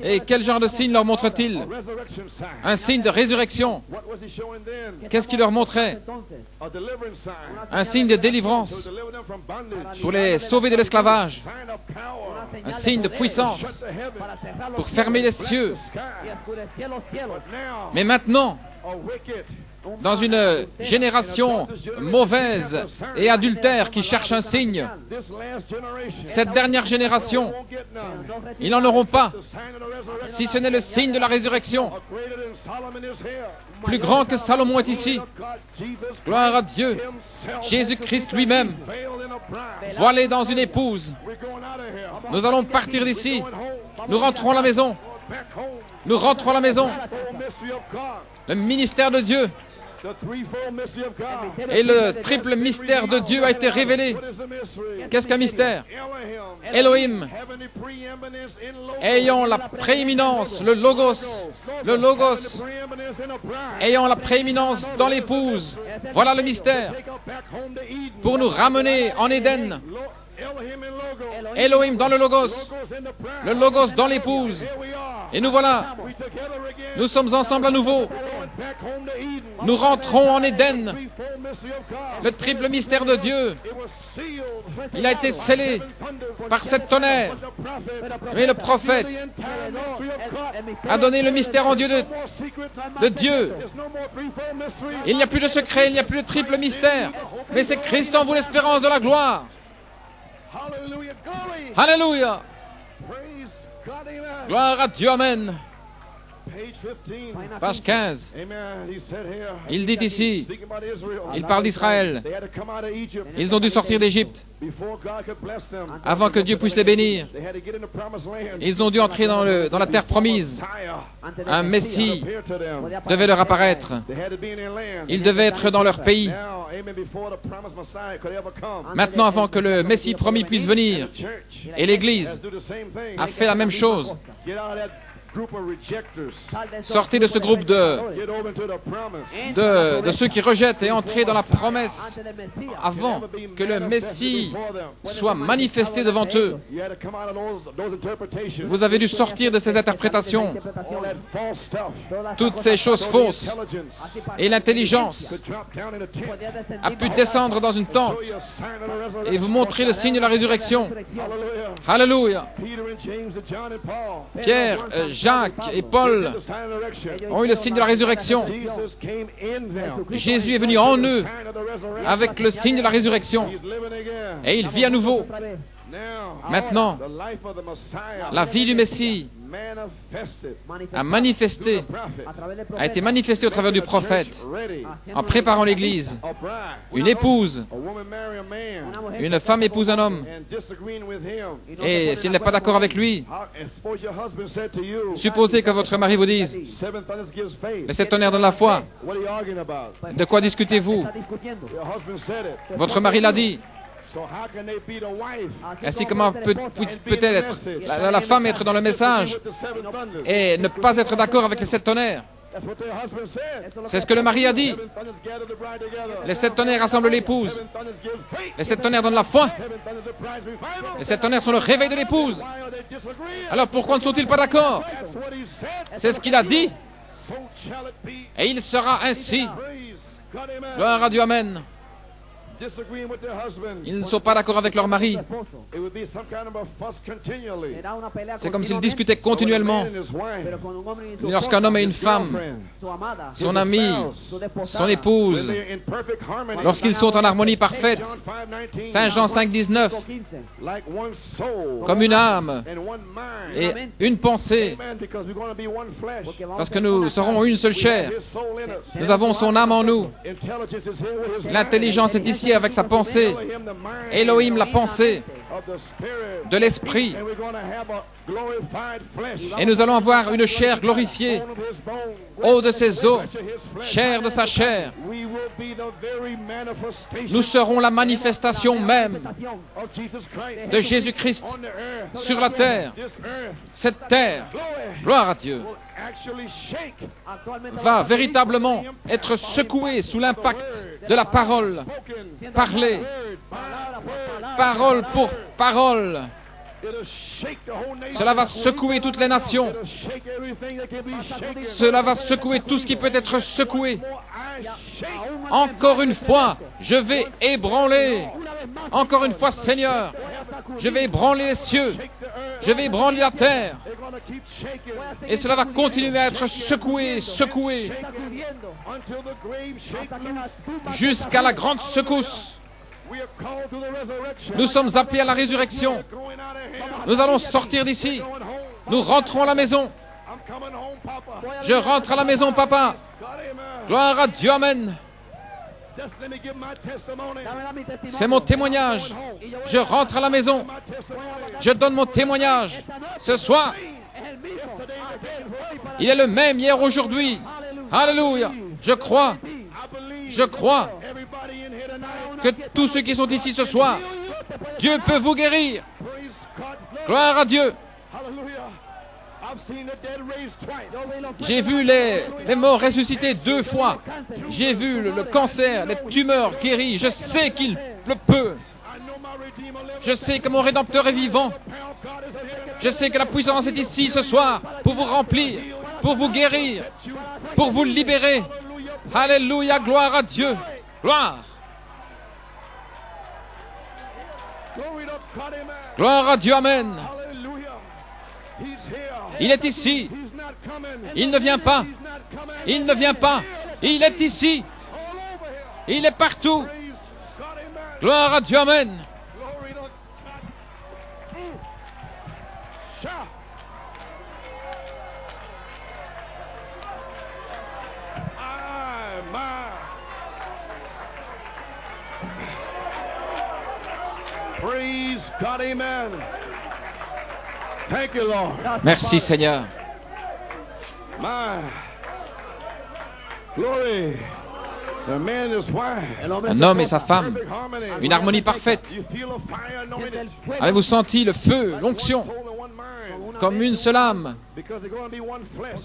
Et quel genre de signe leur montre-t-il? Un signe de résurrection. Qu'est-ce qu'il leur montrait? Un signe de délivrance pour les sauver de l'esclavage. Un signe de puissance pour fermer les cieux. Mais maintenant, dans une génération mauvaise et adultère qui cherche un signe, cette dernière génération, ils n'en auront pas, si ce n'est le signe de la résurrection. Plus grand que Salomon est ici. Gloire à Dieu. Jésus-Christ lui-même, voilé dans une épouse. Nous allons partir d'ici. Nous rentrons à la maison. Nous rentrons à la maison. Le ministère de Dieu et le triple mystère de Dieu a été révélé. Qu'est-ce qu'un mystère? Elohim, ayant la prééminence, le Logos, ayant la prééminence dans l'épouse. Voilà le mystère. Pour nous ramener en Éden. Elohim dans le Logos dans l'épouse. Et nous voilà. Nous sommes ensemble à nouveau. Nous rentrons en Éden. Le triple mystère de Dieu. Il a été scellé par sept tonnerres. Mais le prophète a donné le mystère en Dieu de Dieu. Il n'y a plus de secret, il n'y a plus de triple mystère. Mais c'est Christ en vous l'espérance de la gloire. Alléluia. Gloire à Dieu, amen. Page 15. Il dit ici, il parle d'Israël. Ils ont dû sortir d'Égypte avant que Dieu puisse les bénir. Ils ont dû entrer dans la terre promise. Un Messie devait leur apparaître. Il devait être dans leur pays. Maintenant, avant que le Messie promis puisse venir, et l'Église a fait la même chose. Sortez de ce groupe de ceux qui rejettent et entrez dans la promesse avant que le Messie soit manifesté devant eux. Vous avez dû sortir de ces interprétations, toutes ces choses fausses, et l'intelligence a pu descendre dans une tente et vous montrer le signe de la résurrection. Alléluia. Pierre, Jacques et Paul ont eu le signe de la résurrection. Jésus est venu en eux avec le signe de la résurrection. Et il vit à nouveau. Maintenant, la vie du Messie a été manifestée au travers du prophète en préparant l'Église. Une épouse, une femme épouse un homme. Et s'il n'est pas d'accord avec lui, supposez que votre mari vous dise: les sept tonnerres de la foi. De quoi discutez-vous? Votre mari l'a dit. Ainsi, comment peut-elle la femme être dans le message et ne pas être d'accord avec les sept tonnerres? C'est ce que le mari a dit. Les sept tonnerres rassemblent l'épouse. Les sept tonnerres donnent la foi. Les sept tonnerres sont le réveil de l'épouse. Alors pourquoi ne sont-ils pas d'accord? C'est ce qu'il a dit. Et il sera ainsi. Gloire à Dieu, amen. Ils ne sont pas d'accord avec leur mari. C'est comme s'ils discutaient continuellement. Lorsqu'un homme et une femme, son ami, son épouse, lorsqu'ils sont en harmonie parfaite, Saint Jean 5,19, comme une âme et une pensée, parce que nous serons une seule chair. Nous avons son âme en nous. L'intelligence est ici avec sa pensée. Elohim, la pensée. de l'Esprit. Et nous allons avoir une chair glorifiée, eau de ses os, chair de sa chair. Nous serons la manifestation même de Jésus-Christ sur la terre. Cette terre, gloire à Dieu, va véritablement être secouée sous l'impact de la parole parlée, parole pour parole. Cela va secouer toutes les nations. Cela va secouer tout ce qui peut être secoué. Encore une fois, je vais ébranler. Encore une fois, Seigneur, je vais ébranler les cieux. Je vais ébranler la terre. Et cela va continuer à être secoué, secoué, jusqu'à la grande secousse. Nous sommes appelés à la résurrection. Nous allons sortir d'ici. Nous rentrons à la maison. Je rentre à la maison, papa. Gloire à Dieu, amen. C'est mon témoignage. Je rentre à la maison. Je donne mon témoignage. Ce soir, il est le même hier, aujourd'hui. Alléluia. Je crois que tous ceux qui sont ici ce soir, Dieu peut vous guérir. Gloire à Dieu. J'ai vu les morts ressusciter 2 fois. J'ai vu le cancer, les tumeurs guéries. Je sais qu'il le peut. Je sais que mon Rédempteur est vivant. Je sais que la puissance est ici ce soir pour vous remplir, pour vous guérir, pour vous libérer. Alléluia, gloire à Dieu. Gloire. Gloire à Dieu, amen. Il est ici. Il ne vient pas. Il ne vient pas. Il est ici. Il est partout. Gloire à Dieu, amen. Praise God, amen. Thank you, Lord. Merci, Seigneur. My glory. The man is white. Un homme et sa femme, une harmonie parfaite. Avez-vous senti le feu, l'onction, comme une seule âme,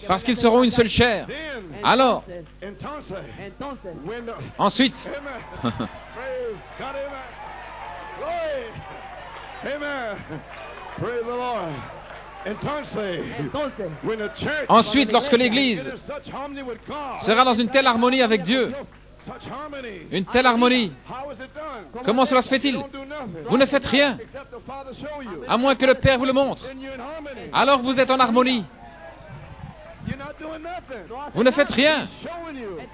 parce qu'ils seront une seule chair. Alors, ensuite, ensuite, lorsque l'Église sera dans une telle harmonie avec Dieu, une telle harmonie, comment cela se fait-il? Vous ne faites rien, à moins que le Père vous le montre. Alors vous êtes en harmonie. Vous ne faites rien.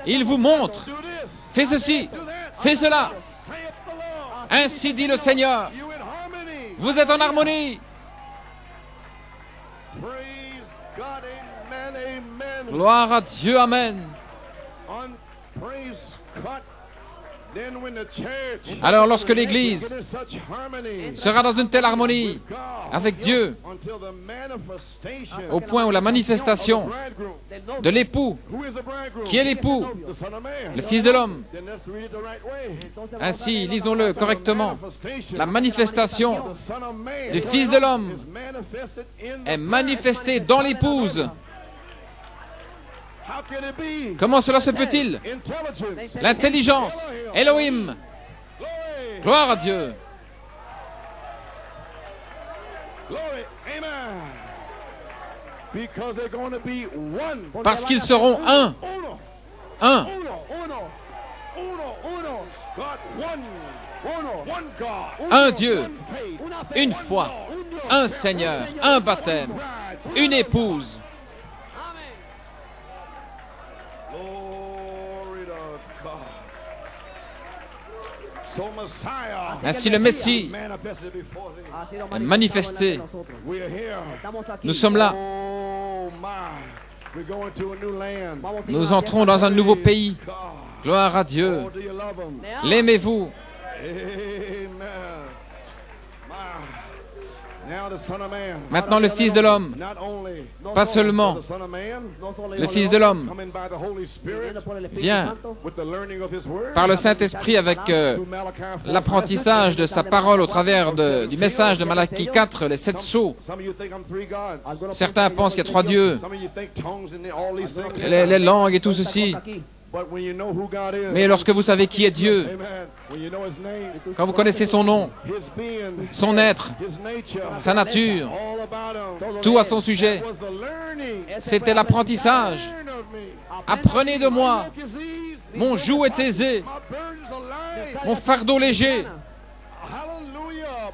Il vous montre. Fais ceci, fais cela. Ainsi dit le Seigneur. Vous êtes en harmonie. Gloire à Dieu, amen. Alors lorsque l'Église sera dans une telle harmonie avec Dieu, au point où la manifestation de l'époux, qui est l'époux, le Fils de l'homme, ainsi lisons-le correctement, la manifestation du Fils de l'homme est manifestée dans l'épouse. Comment cela se peut-il? L'intelligence, Elohim. Gloire à Dieu. Parce qu'ils seront un. Un. Un Dieu, une foi, un Seigneur, un baptême, une épouse. Ainsi le Messie est manifesté. Nous sommes là. Nous entrons dans un nouveau pays. Gloire à Dieu. L'aimez-vous? Maintenant le Fils de l'homme, pas seulement le Fils de l'homme, vient par le Saint-Esprit avec l'apprentissage de sa parole au travers du message de Malachie 4, les 7 sceaux. Certains pensent qu'il y a 3 dieux, les langues et tout ceci. Mais lorsque vous savez qui est Dieu, quand vous connaissez son nom, son être, sa nature, tout à son sujet, c'était l'apprentissage. Apprenez de moi, mon joug est aisé, mon fardeau léger.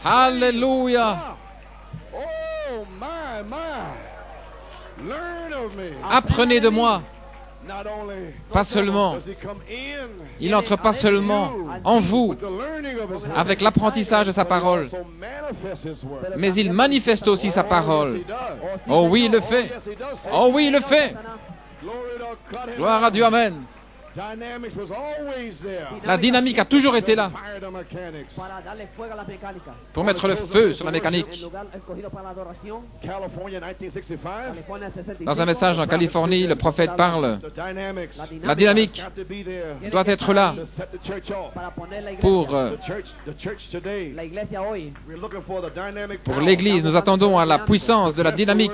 Alléluia. Apprenez de moi. Pas seulement, il n'entre pas seulement en vous avec l'apprentissage de sa parole, mais il manifeste aussi sa parole. Oh oui, il le fait. Oh oui, il le fait. Gloire à Dieu, amen. La dynamique a toujours été là pour mettre le feu sur la mécanique. Dans un message en Californie, le prophète parle. La dynamique doit être là pour l'Église. Nous attendons à la puissance de la dynamique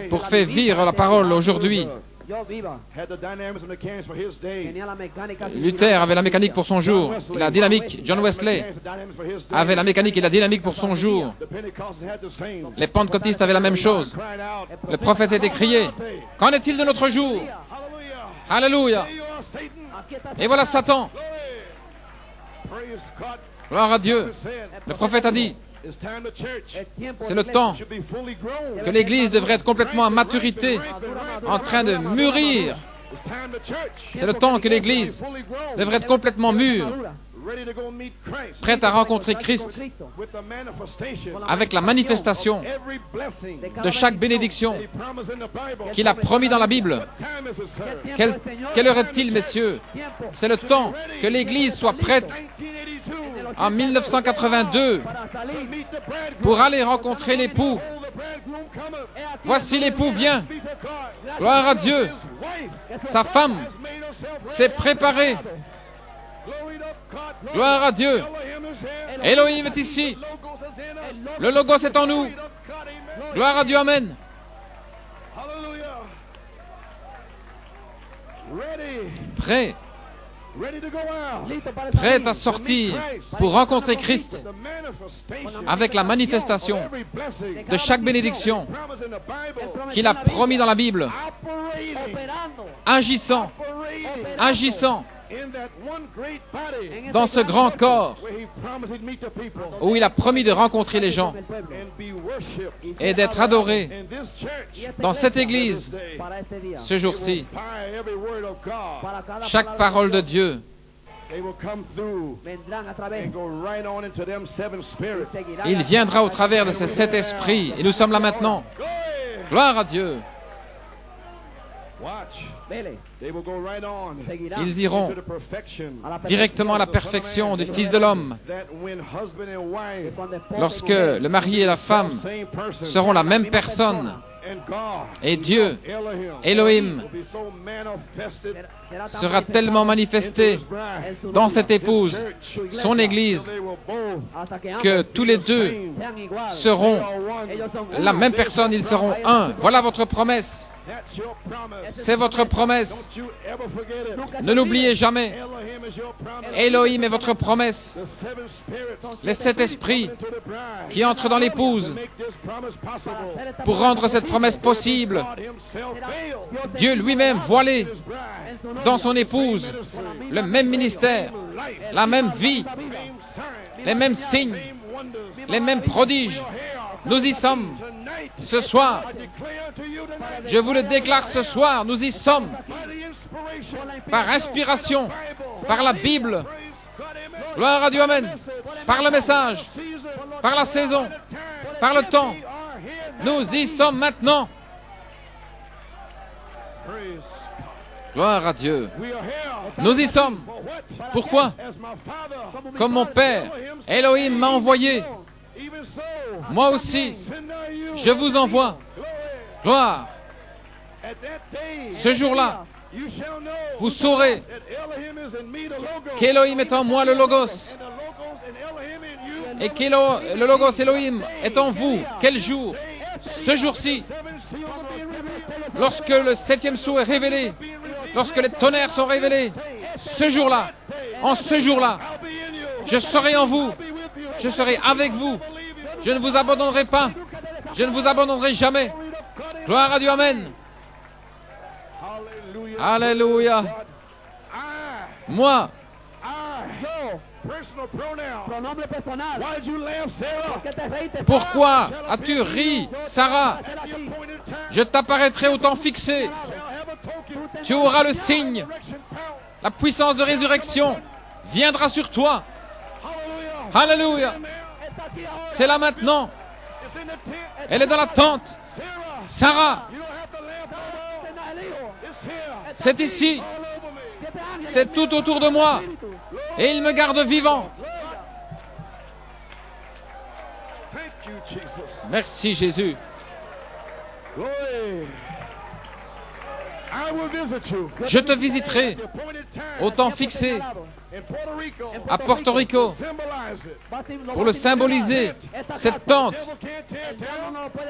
pour faire vivre la parole aujourd'hui. Luther avait la mécanique pour son jour, la dynamique. John Wesley avait la mécanique et la dynamique pour son jour. Les pentecôtistes avaient la même chose. Le prophète s'est écrié: qu'en est-il de notre jour? Alléluia. Et voilà Satan. Gloire à Dieu. Le prophète a dit: c'est le temps que l'Église devrait être complètement à maturité, en train de mûrir. C'est le temps que l'Église devrait être complètement mûre, prête à rencontrer Christ, avec la manifestation de chaque bénédiction qu'il a promis dans la Bible. Quelle heure est-il, messieurs? C'est le temps que l'Église soit prête en 1982 pour aller rencontrer l'époux. Voici l'époux vient. Gloire à Dieu. Sa femme s'est préparée. Gloire à Dieu. Elohim est ici. Le Logos est en nous. Gloire à Dieu, amen. Prêt. Prêt à sortir pour rencontrer Christ avec la manifestation de chaque bénédiction qu'il a promis dans la Bible, agissant dans ce grand corps où il a promis de rencontrer les gens et d'être adoré dans cette église ce jour-ci. Chaque parole de Dieu il viendra au travers de ces 7 esprits et nous sommes là maintenant. Gloire à Dieu. Ils iront directement à la perfection du Fils de l'homme. Lorsque le mari et la femme seront la même personne et Dieu, Elohim, sera tellement manifesté dans cette épouse, son Église, que tous les deux seront la même personne, ils seront un. Voilà votre promesse. C'est votre promesse. Ne l'oubliez jamais. Elohim est votre promesse. Les 7 esprits qui entrent dans l'épouse pour rendre cette promesse possible. Dieu lui-même voilé dans son épouse, le même ministère, la même vie, les mêmes signes, les mêmes prodiges. Nous y sommes ce soir. Je vous le déclare ce soir, nous y sommes. Par inspiration, par la Bible. Gloire à Dieu, amen. Par le message, par la saison, par le temps. Nous y sommes maintenant. Gloire à Dieu. Nous y sommes. Pourquoi? Comme mon Père, Elohim m'a envoyé. moi aussi, je vous envoie. Gloire. Ce jour-là, vous saurez qu'Élohim est en moi, le Logos, et que le Logos Elohim est en vous. Quel jour? Ce jour-ci, lorsque le 7e sceau est révélé, lorsque les tonnerres sont révélés, ce jour-là, en ce jour-là, je serai en vous, je serai avec vous, je ne vous abandonnerai pas, je ne vous abandonnerai jamais. Gloire à Dieu, Amen. Alléluia. Moi, Pronombre personal. pourquoi as-tu ri, Sarah? Je t'apparaîtrai au temps fixé. Tu auras le signe. La puissance de résurrection viendra sur toi. Alléluia. C'est là maintenant. Elle est dans la tente. Sarah, c'est ici. C'est tout autour de moi. Et il me garde vivant. Merci Jésus. Je te visiterai au temps fixé à Porto Rico pour le symboliser. Cette tente,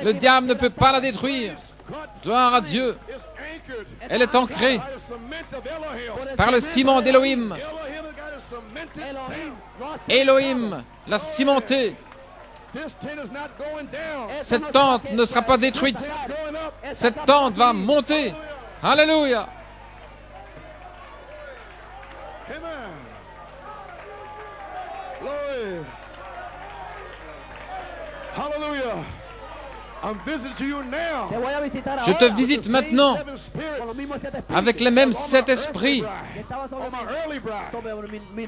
le diable ne peut pas la détruire. Gloire à Dieu. Elle est ancrée par le ciment d'Élohim. Élohim l'a cimentée. Cette tente ne sera pas détruite. Cette tente va monter. Alléluia. Je te visite maintenant avec les mêmes 7 esprits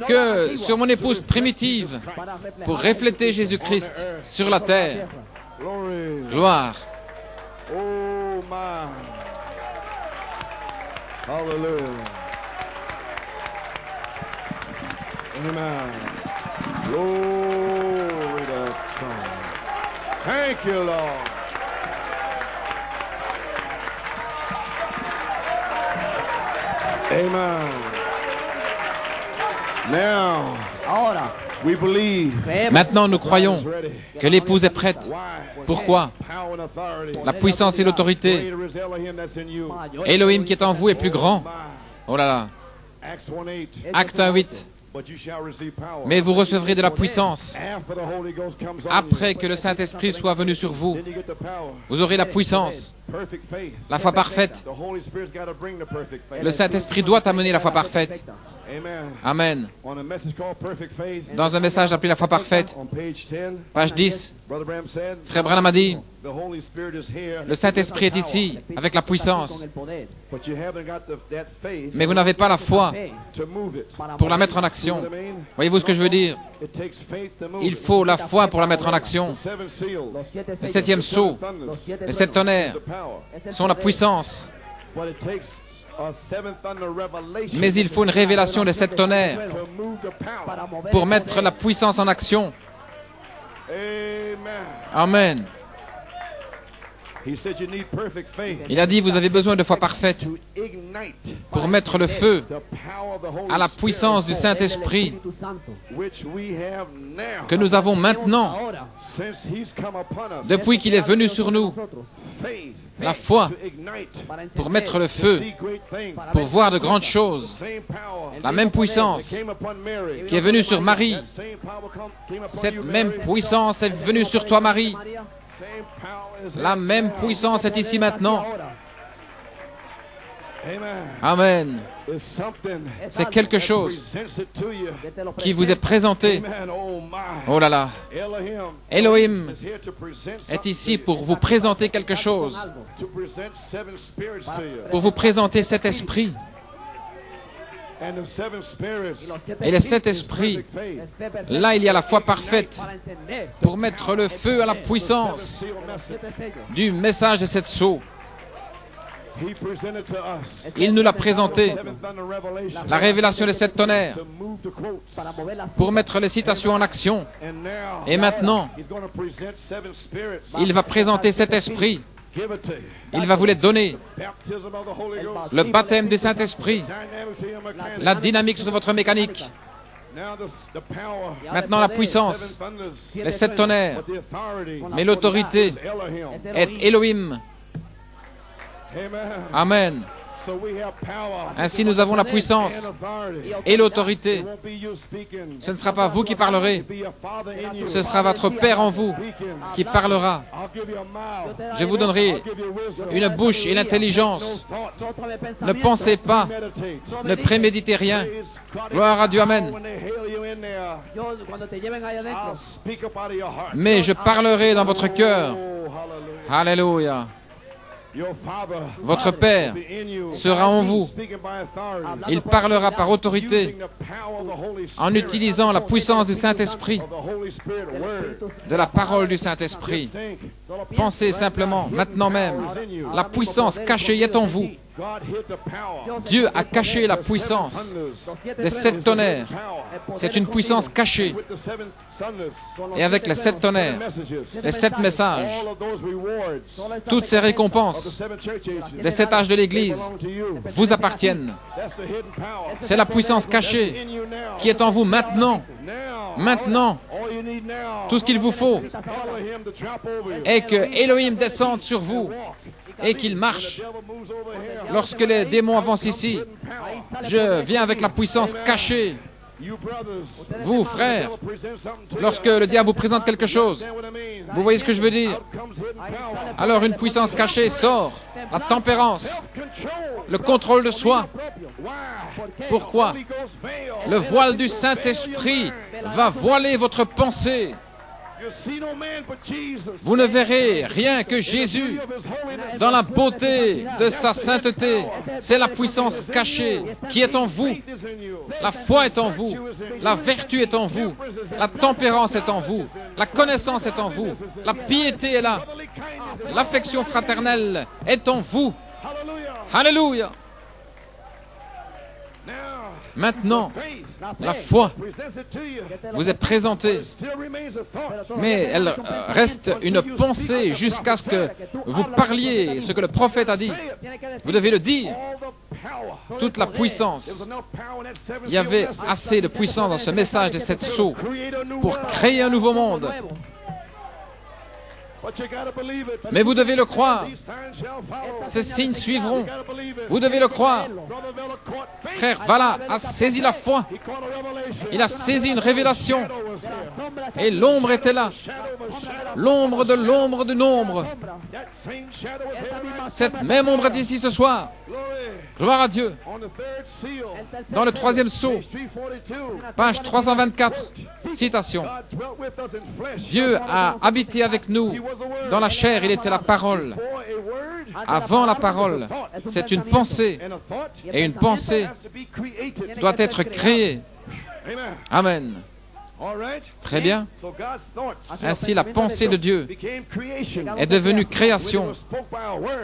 que sur mon épouse primitive pour refléter Jésus-Christ sur la terre. Gloire. Hallelujah. Amen. Glory to God. Thank you, Lord. Amen. Now, we believe. Maintenant, nous croyons que l'épouse est prête. Pourquoi? La puissance et l'autorité. Elohim qui est en vous est plus grand. Oh là là. Acte 1:8. Mais vous recevrez de la puissance. Après que le Saint-Esprit soit venu sur vous, vous aurez la puissance, la foi parfaite. Le Saint-Esprit doit amener la foi parfaite. Amen. Dans un message appelé la foi parfaite, page 10, Frère Branham a dit, le Saint-Esprit est ici avec la puissance, mais vous n'avez pas la foi pour la mettre en action. Voyez-vous ce que je veux dire? Il faut la foi pour la mettre en action. Le 7e sceau, les 7 tonnerres sont la puissance. Mais il faut une révélation des 7 tonnerres pour mettre la puissance en action. Amen. Il a dit, vous avez besoin de foi parfaite pour mettre le feu à la puissance du Saint-Esprit que nous avons maintenant, depuis qu'il est venu sur nous. La foi pour mettre le feu, pour voir de grandes choses. La même puissance qui est venue sur Marie, cette même puissance est venue sur toi, Marie. La même puissance est ici maintenant. Amen. C'est quelque chose qui vous est présenté. Oh là là. Elohim est ici pour vous présenter quelque chose. Pour vous présenter cet esprit. Et les 7 esprits, là il y a la foi parfaite pour mettre le feu à la puissance du message des 7 sceaux. Il nous l'a présenté, la révélation des 7 tonnerres, pour mettre les citations en action. Et maintenant, il va présenter 7 esprits. Il va vous les donner. Le baptême du Saint-Esprit, la dynamique sur votre mécanique. Maintenant, la puissance, les 7 tonnerres, mais l'autorité est Elohim. Amen. Ainsi, nous avons la puissance et l'autorité. Ce ne sera pas vous qui parlerez, ce sera votre Père en vous qui parlera. Je vous donnerai une bouche et l'intelligence. Ne pensez pas, ne préméditez rien. Gloire à Dieu, Amen. Mais je parlerai dans votre cœur. Alléluia. Votre Père sera en vous. Il parlera par autorité en utilisant la puissance du Saint-Esprit, de la parole du Saint-Esprit. Pensez simplement, maintenant même, la puissance cachée est en vous. Dieu a caché la puissance des 7 tonnerres. C'est une puissance cachée. Et avec les 7 tonnerres, les 7 messages, toutes ces récompenses des 7 âges de l'Église vous appartiennent. C'est la puissance cachée qui est en vous maintenant. Maintenant, tout ce qu'il vous faut est que Elohim descende sur vous et qu'il marche. Lorsque les démons avancent ici, je viens avec la puissance cachée. Vous, frères, lorsque le diable vous présente quelque chose, vous voyez ce que je veux dire? Alors une puissance cachée sort, la tempérance, le contrôle de soi. Pourquoi? Le voile du Saint-Esprit va voiler votre pensée. Vous ne verrez rien que Jésus dans la beauté de sa sainteté. C'est la puissance cachée qui est en vous. La foi est en vous. La vertu est en vous. La tempérance est en vous. La connaissance est en vous. La piété est là. L'affection fraternelle est en vous. Alléluia. Maintenant, la foi vous est présentée, mais elle reste une pensée jusqu'à ce que vous parliez ce que le prophète a dit. Vous devez le dire. Toute la puissance. Il y avait assez de puissance dans ce message des 7 sceaux pour créer un nouveau monde. Mais vous devez le croire. Ces signes suivront. Vous devez le croire. Frère Vala a saisi la foi. Il a saisi une révélation. Et l'ombre était là. L'ombre de l'ombre du nombre. Cette même ombre est ici ce soir. Gloire à Dieu. Dans le 3e sceau, page 324, citation. Dieu a habité avec nous. Dans la chair, il était la parole. Avant la parole, c'est une pensée. Et une pensée doit être créée. Amen. Très bien. Ainsi, la pensée de Dieu est devenue création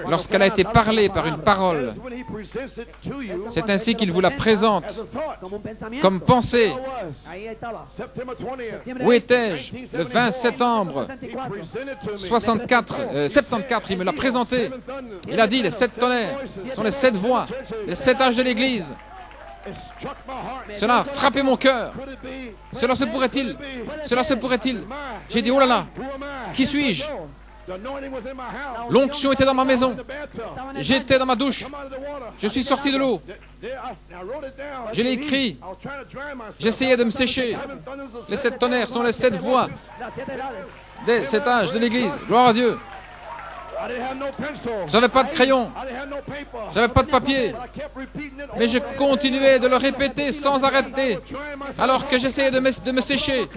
lorsqu'elle a été parlée par une parole. C'est ainsi qu'il vous la présente comme pensée. Où étais-je le 20 septembre 74, il me l'a présenté. Il a dit, les 7 tonnerres sont les 7 voix, les 7 âges de l'Église. Cela a frappé mon cœur. Cela se pourrait-il? Cela se pourrait-il? J'ai dit, oh là là, qui suis-je? L'onction était dans ma maison. J'étais dans ma douche. Je suis sorti de l'eau. Je l'ai écrit. J'essayais de me sécher. Les 7 tonnerres sont les 7 voix des 7 âges de l'Église. Gloire à Dieu. J'avais pas de crayon, j'avais pas de papier, mais je continuais de le répéter sans arrêter, alors que j'essayais de me sécher.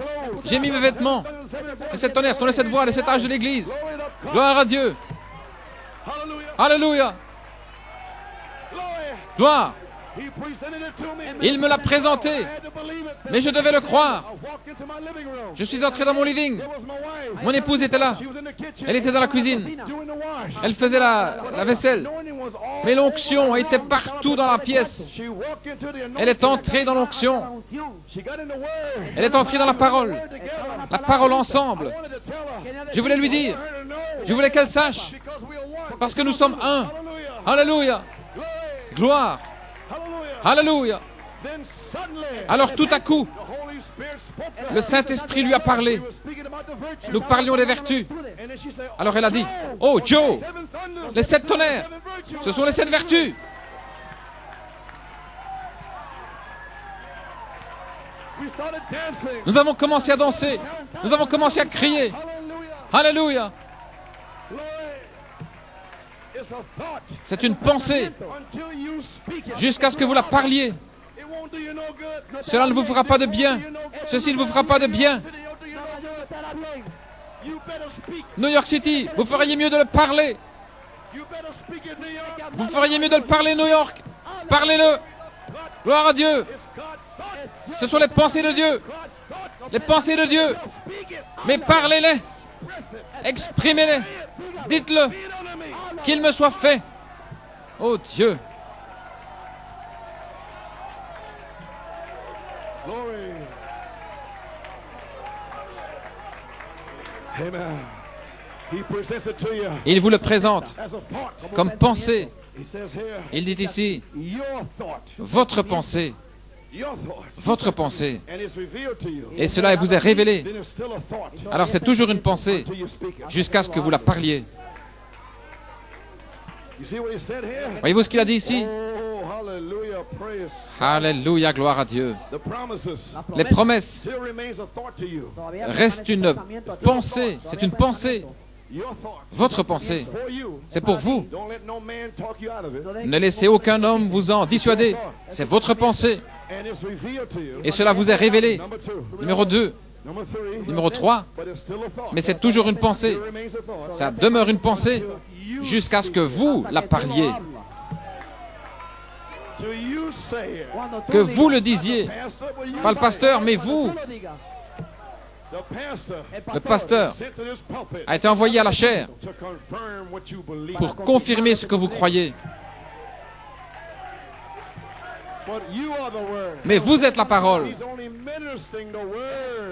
J'ai mis mes vêtements. Les 7 tonnerres sont les 7 voix, les 7 âges de l'Église. Gloire à Dieu. Alléluia. Gloire. Il me l'a présenté, mais je devais le croire. Je suis entré dans mon living. Mon épouse était là. Elle était dans la cuisine. Elle faisait la vaisselle. Mais l'onction était partout dans la pièce. Elle est entrée dans l'onction. Elle est entrée dans la parole. La parole ensemble. Je voulais lui dire, je voulais qu'elle sache, parce que nous sommes un. Alléluia. Gloire. Alléluia. Alors tout à coup, le Saint-Esprit lui a parlé. Nous parlions des vertus. Alors elle a dit, oh Joe, les 7 tonnerres, ce sont les 7 vertus. Nous avons commencé à danser. Nous avons commencé à crier. Alléluia. C'est une pensée jusqu'à ce que vous la parliez. Cela ne vous fera pas de bien. Ceci ne vous fera pas de bien. New York City, vous feriez mieux de le parler. Vous feriez mieux de le parler, New York. Parlez-le. Gloire à Dieu. Ce sont les pensées de Dieu. Les pensées de Dieu. Mais parlez-les. Exprimez-les. Dites-le. Qu'il me soit fait. Oh Dieu. Il vous le présente comme pensée. Il dit ici, votre pensée. Votre pensée. Et cela vous est révélé. Alors c'est toujours une pensée jusqu'à ce que vous la parliez. Voyez-vous ce qu'il a dit ici? Alléluia, gloire à Dieu. Les promesses restent une pensée. C'est une pensée. Votre pensée, c'est pour vous. Ne laissez aucun homme vous en dissuader. C'est votre pensée. Et cela vous est révélé. Numéro 2. Numéro 3. Mais c'est toujours une pensée. Ça demeure une pensée jusqu'à ce que vous la parliez. Que vous le disiez. Pas le pasteur, mais vous. Le pasteur a été envoyé à la chair pour confirmer ce que vous croyez. Mais vous êtes la parole.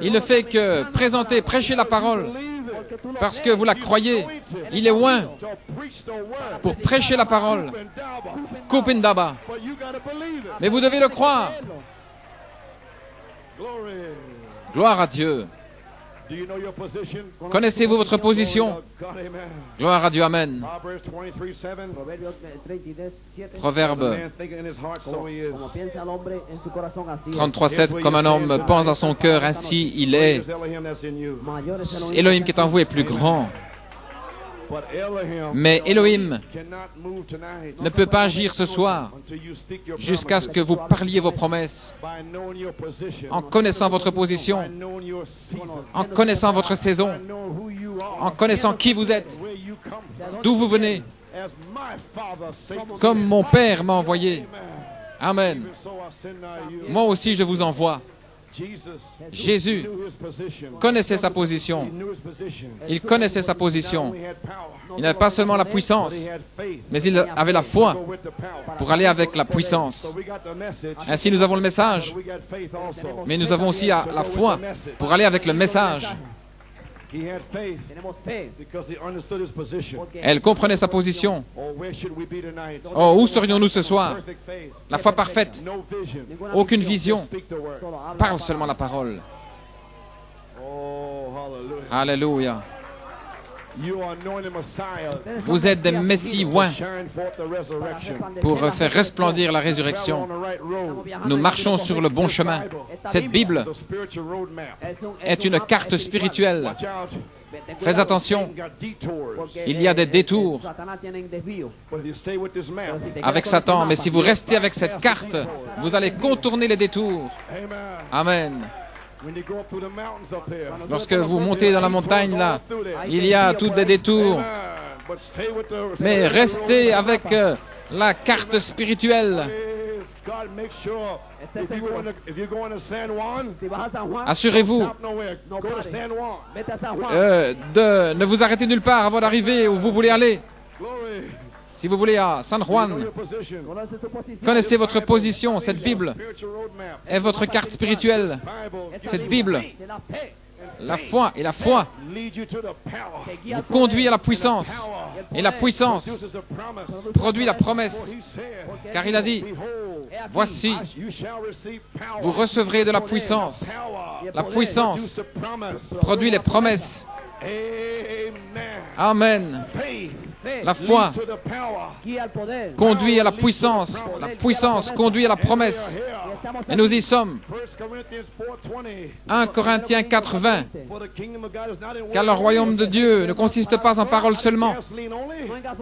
Il ne fait que présenter, prêcher la parole parce que vous la croyez. Il est loin pour prêcher la parole. Kupindaba. Mais vous devez le croire. Gloire à Dieu. Connaissez-vous votre position? Gloire à Dieu, Amen. Proverbe 33:7, comme un homme pense dans son cœur, ainsi il est. Elohim qui est en vous est plus grand. Mais Elohim ne peut pas agir ce soir jusqu'à ce que vous parliez vos promesses, en connaissant votre position, en connaissant votre saison, en connaissant qui vous êtes, d'où vous venez, comme mon Père m'a envoyé. Amen. Moi aussi je vous envoie. Jésus connaissait sa position. Il connaissait sa position. Il n'avait pas seulement la puissance, mais il avait la foi pour aller avec la puissance. Ainsi, nous avons le message, mais nous avons aussi la foi pour aller avec le message. Elle comprenait sa position. Oh, où serions-nous ce soir? La foi parfaite. Aucune vision. Parle seulement la parole. Alléluia. Vous êtes des messies oints pour faire resplendir la résurrection. Nous marchons sur le bon chemin. Cette Bible est une carte spirituelle. Faites attention, il y a des détours avec Satan, mais si vous restez avec cette carte, vous allez contourner les détours. Amen. Lorsque vous montez dans la montagne, là, il y a tous des détours. Mais restez avec la carte spirituelle. Assurez-vous de ne vous arrêter nulle part avant d'arriver où vous voulez aller. Si vous voulez à San Juan, connaissez votre position. Cette Bible est votre carte spirituelle. Cette Bible, la foi et la foi vous conduit à la puissance. Et la puissance produit la promesse. Car il a dit, voici, vous recevrez de la puissance. La puissance produit les promesses. Amen. La foi conduit à la puissance. La puissance conduit à la promesse. Et nous y sommes. 1 Corinthiens 4:20. Car le royaume de Dieu ne consiste pas en paroles seulement,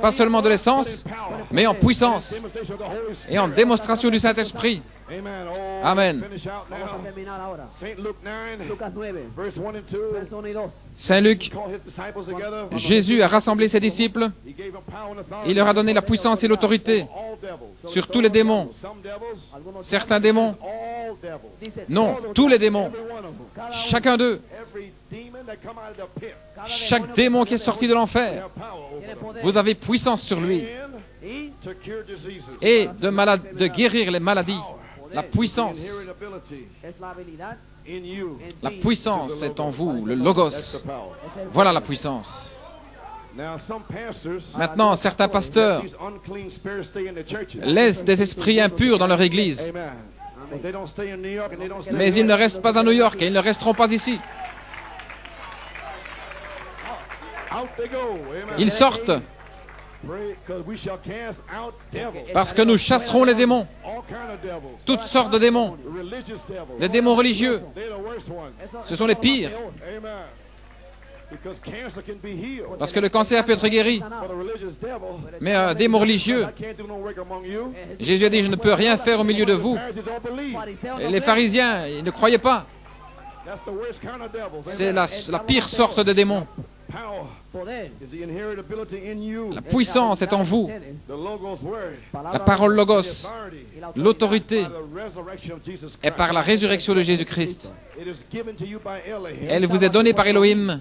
pas seulement de l'essence, mais en puissance et en démonstration du Saint-Esprit. Amen. Saint Luc, Jésus a rassemblé ses disciples. Il leur a donné la puissance et l'autorité sur tous les démons. Certains démons, non, tous les démons, chacun d'eux. Chaque démon qui est sorti de l'enfer, vous avez puissance sur lui. Et de guérir les maladies. La puissance. La puissance est en vous, le Logos. Voilà la puissance. Maintenant, certains pasteurs laissent des esprits impurs dans leur église. Mais ils ne restent pas à New York et ils ne resteront pas ici. Ils sortent parce que nous chasserons les démons, toutes sortes de démons, les démons religieux. Ce sont les pires. Parce que le cancer peut être guéri. Mais un démon religieux, Jésus a dit, je ne peux rien faire au milieu de vous. Et les pharisiens, ils ne croyaient pas. C'est la pire sorte de démon. La puissance est en vous. La parole Logos, l'autorité est par la résurrection de Jésus-Christ. Elle vous est donnée par Elohim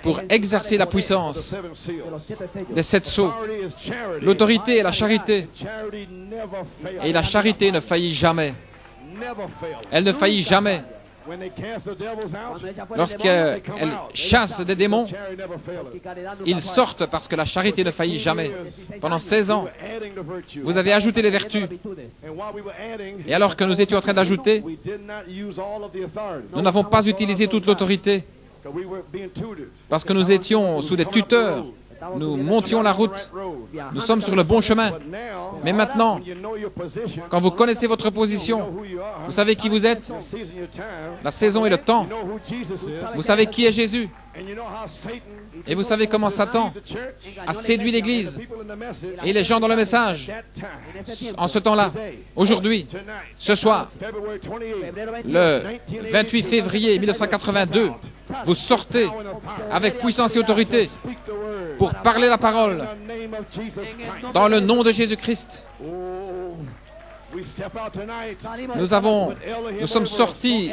pour exercer la puissance des 7 sceaux. L'autorité est la charité. Et la charité ne faillit jamais. Elle ne faillit jamais. Lorsqu'elle chasse des démons, ils sortent parce que la charité ne faillit jamais. Pendant 16 ans, vous avez ajouté les vertus. Et alors que nous étions en train d'ajouter, nous n'avons pas utilisé toute l'autorité parce que nous étions sous des tuteurs. Nous montions la route. Nous sommes sur le bon chemin. Mais maintenant, quand vous connaissez votre position, vous savez qui vous êtes, la saison et le temps. Vous savez qui est Jésus. Et vous savez comment Satan a séduit l'Église et les gens dans le message en ce temps-là, aujourd'hui, ce soir, le 28 février 1982, vous sortez avec puissance et autorité pour parler la parole dans le nom de Jésus-Christ. Nous sommes sortis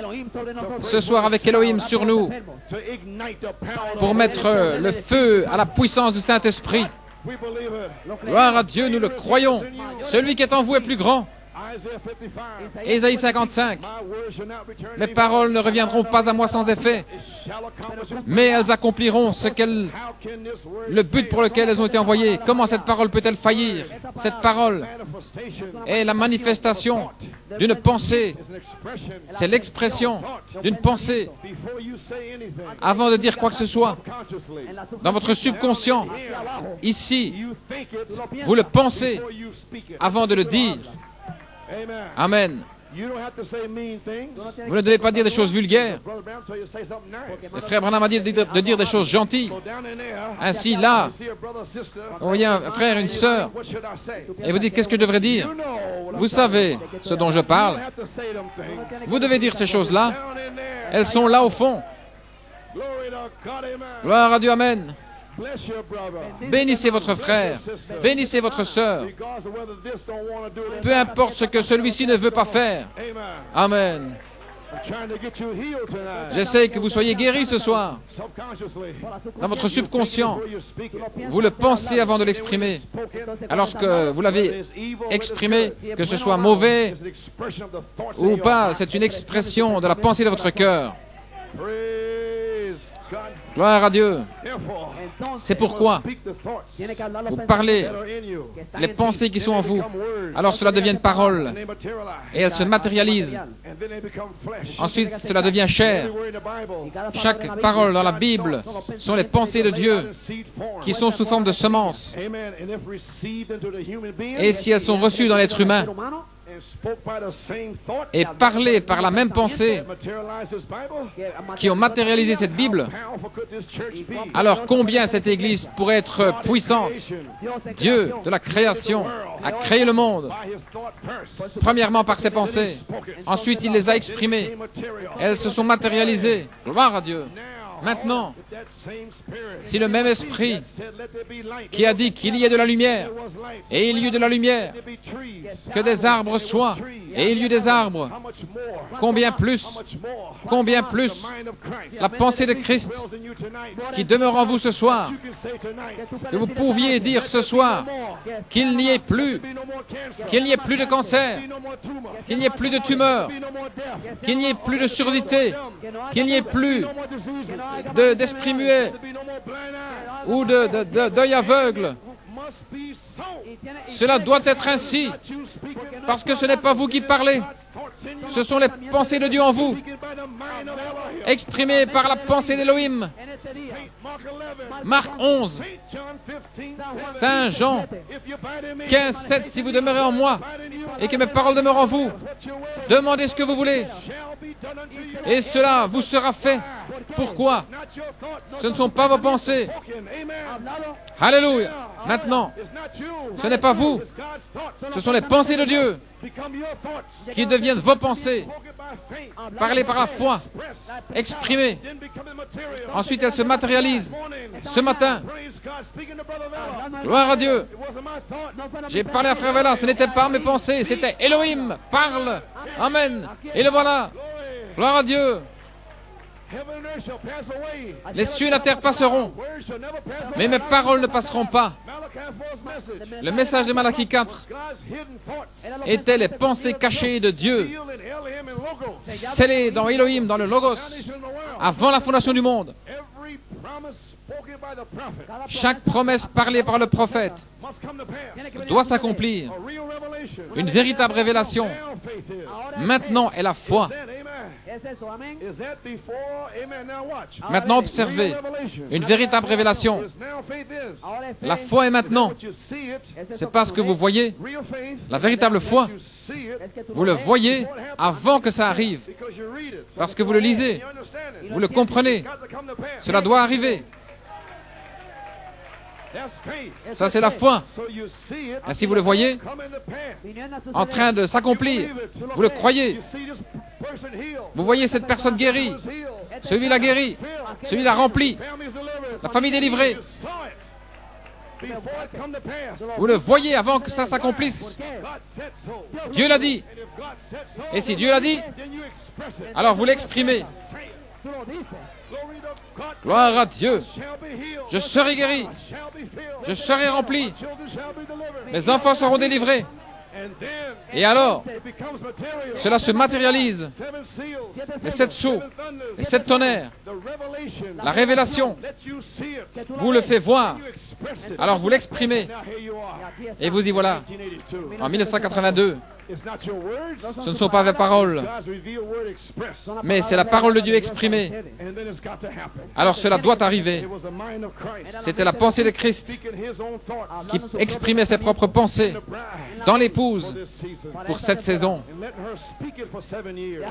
ce soir avec Elohim sur nous pour mettre le feu à la puissance du Saint-Esprit. Gloire à Dieu, nous le croyons. Celui qui est en vous est plus grand. Ésaïe 55. Mes paroles ne reviendront pas à moi sans effet, mais elles accompliront le but pour lequel elles ont été envoyées. Comment cette parole peut-elle faillir? Cette parole est la manifestation d'une pensée. C'est l'expression d'une pensée. Avant de dire quoi que ce soit, dans votre subconscient, ici, vous le pensez avant de le dire. Amen. Vous ne devez pas dire des choses vulgaires. Le frère Branham a dit de dire des choses gentilles. Ainsi, là, vous voyez un frère, une sœur, et vous dites, qu'est-ce que je devrais dire? Vous savez ce dont je parle. Vous devez dire ces choses-là. Elles sont là au fond. Gloire à Dieu, Amen. Bénissez votre frère, bénissez votre sœur, peu importe ce que celui-ci ne veut pas faire. Amen. J'essaie que vous soyez guéris ce soir. Dans votre subconscient, vous le pensez avant de l'exprimer. Alors que vous l'avez exprimé, que ce soit mauvais ou pas, c'est une expression de la pensée de votre cœur. Gloire à Dieu. C'est pourquoi vous parlez les pensées qui sont en vous. Alors cela devient parole et elles se matérialisent. Ensuite, cela devient chair. Chaque parole dans la Bible sont les pensées de Dieu qui sont sous forme de semences. Et si elles sont reçues dans l'être humain et parlées par la même pensée qui ont matérialisé cette Bible, alors combien cette Église pourrait être puissante. Dieu de la création a créé le monde, premièrement par ses pensées, ensuite il les a exprimées, elles se sont matérialisées. Gloire à Dieu. Maintenant, si le même esprit qui a dit qu'il y ait de la lumière, et il y eut de la lumière, que des arbres soient, et il y eut des arbres, combien plus la pensée de Christ qui demeure en vous ce soir, que vous pouviez dire ce soir qu'il n'y ait plus de cancer, qu'il n'y ait plus de tumeur, qu'il n'y ait plus de surdité, qu'il n'y ait plus d'esprit muet ou d'œil aveugle. Cela doit être ainsi, parce que ce n'est pas vous qui parlez, ce sont les pensées de Dieu en vous, exprimées par la pensée d'Élohim. Marc 11, Saint Jean 15, 7, si vous demeurez en moi et que mes paroles demeurent en vous, demandez ce que vous voulez et cela vous sera fait. Pourquoi? Ce ne sont pas vos pensées. Alléluia. Maintenant, ce n'est pas vous, ce sont les pensées de Dieu qui deviennent vos pensées, parlées par la foi, exprimées. Ensuite, elles se matérialisent. Ce matin, gloire à Dieu, j'ai parlé à Frère Vela, ce n'était pas mes pensées, c'était Elohim, parle, Amen, et le voilà, gloire à Dieu. Les cieux et la terre passeront, mais mes paroles ne passeront pas. Le message de Malachie 4 était les pensées cachées de Dieu, scellées dans Elohim, dans le Logos, avant la fondation du monde. Chaque promesse parlée par le prophète doit s'accomplir. Une véritable révélation. Maintenant est la foi. Maintenant observez. Une véritable révélation. La foi est maintenant. C'est parce que vous voyez la véritable foi. Vous le voyez avant que ça arrive. Parce que vous le lisez. Vous le comprenez. Cela doit arriver. Ça, c'est la foi. Ainsi, vous le voyez en train de s'accomplir. Vous le croyez. Vous voyez cette personne guérie. Celui-là guéri. Celui-là rempli. La famille délivrée. Vous le voyez avant que ça s'accomplisse. Dieu l'a dit. Et si Dieu l'a dit, alors vous l'exprimez. Gloire à Dieu. Je serai guéri. Je serai rempli. Mes enfants seront délivrés. Et alors, cela se matérialise. Les 7 sceaux, les 7 tonnerres, la révélation vous le fait voir. Alors vous l'exprimez. Et vous y voilà. En 1982, ce ne sont pas vos paroles, mais c'est la parole de Dieu exprimée. Alors cela doit arriver. C'était la pensée de Christ qui exprimait ses propres pensées dans l'épouse pour cette saison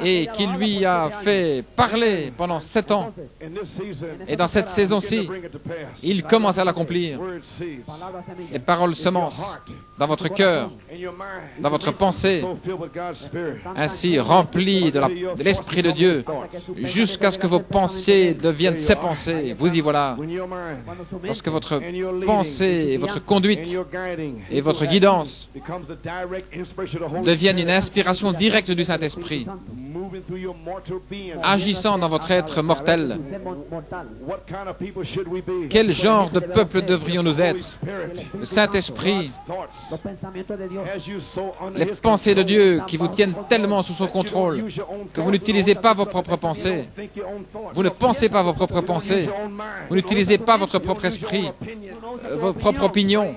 et qui lui a fait parler pendant 7 ans. Et dans cette saison-ci, il commence à l'accomplir. Les paroles semences dans votre cœur, dans votre pensée, ainsi remplis de l'Esprit de Dieu, jusqu'à ce que vos pensées deviennent ses pensées. Vous y voilà. Lorsque votre pensée, votre conduite et votre guidance deviennent une inspiration directe du Saint-Esprit, agissant dans votre être mortel. What kind of people should we be? Quel genre de peuple devrions-nous être? Le Saint-Esprit, Los pensamientos de Dios. Has you so under les his pensées de control Dieu qui vous tiennent tellement sous son contrôle que vous n'utilisez pas vos propres pensées. think your own thoughts. Vous ne pensez pas vos propres pensées. Vous n'utilisez pas votre propre esprit, vos propres opinions.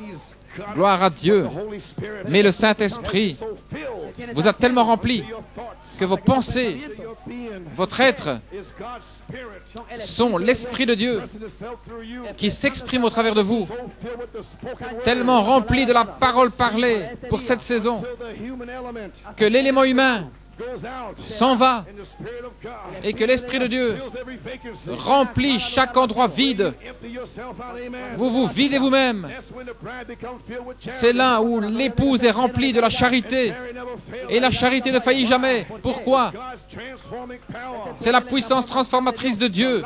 Gloire à Dieu. Holy Spirit Mais le Saint-Esprit so filled vous a tellement rempli your thoughts. que vos pensées, Your being votre être, is God's spirit. sont l'Esprit de Dieu Expressing itself through you. qui s'exprime au travers de vous, So filled with the spoken word. tellement rempli de la parole parlée pour cette saison, Till the human element que l'élément humain goes out. s'en va And the Spirit of God et que l'Esprit de Dieu fills every vacancy. remplit chaque endroit vide. Empty yourself out. Amen. Vous vous videz vous-même. That's when the bride becomes filled with charity. C'est là où l'épouse est remplie de la charité. Charity never fails. Et la charité ne faillit jamais. Pourquoi? God's transforming power. C'est la puissance transformatrice de Dieu,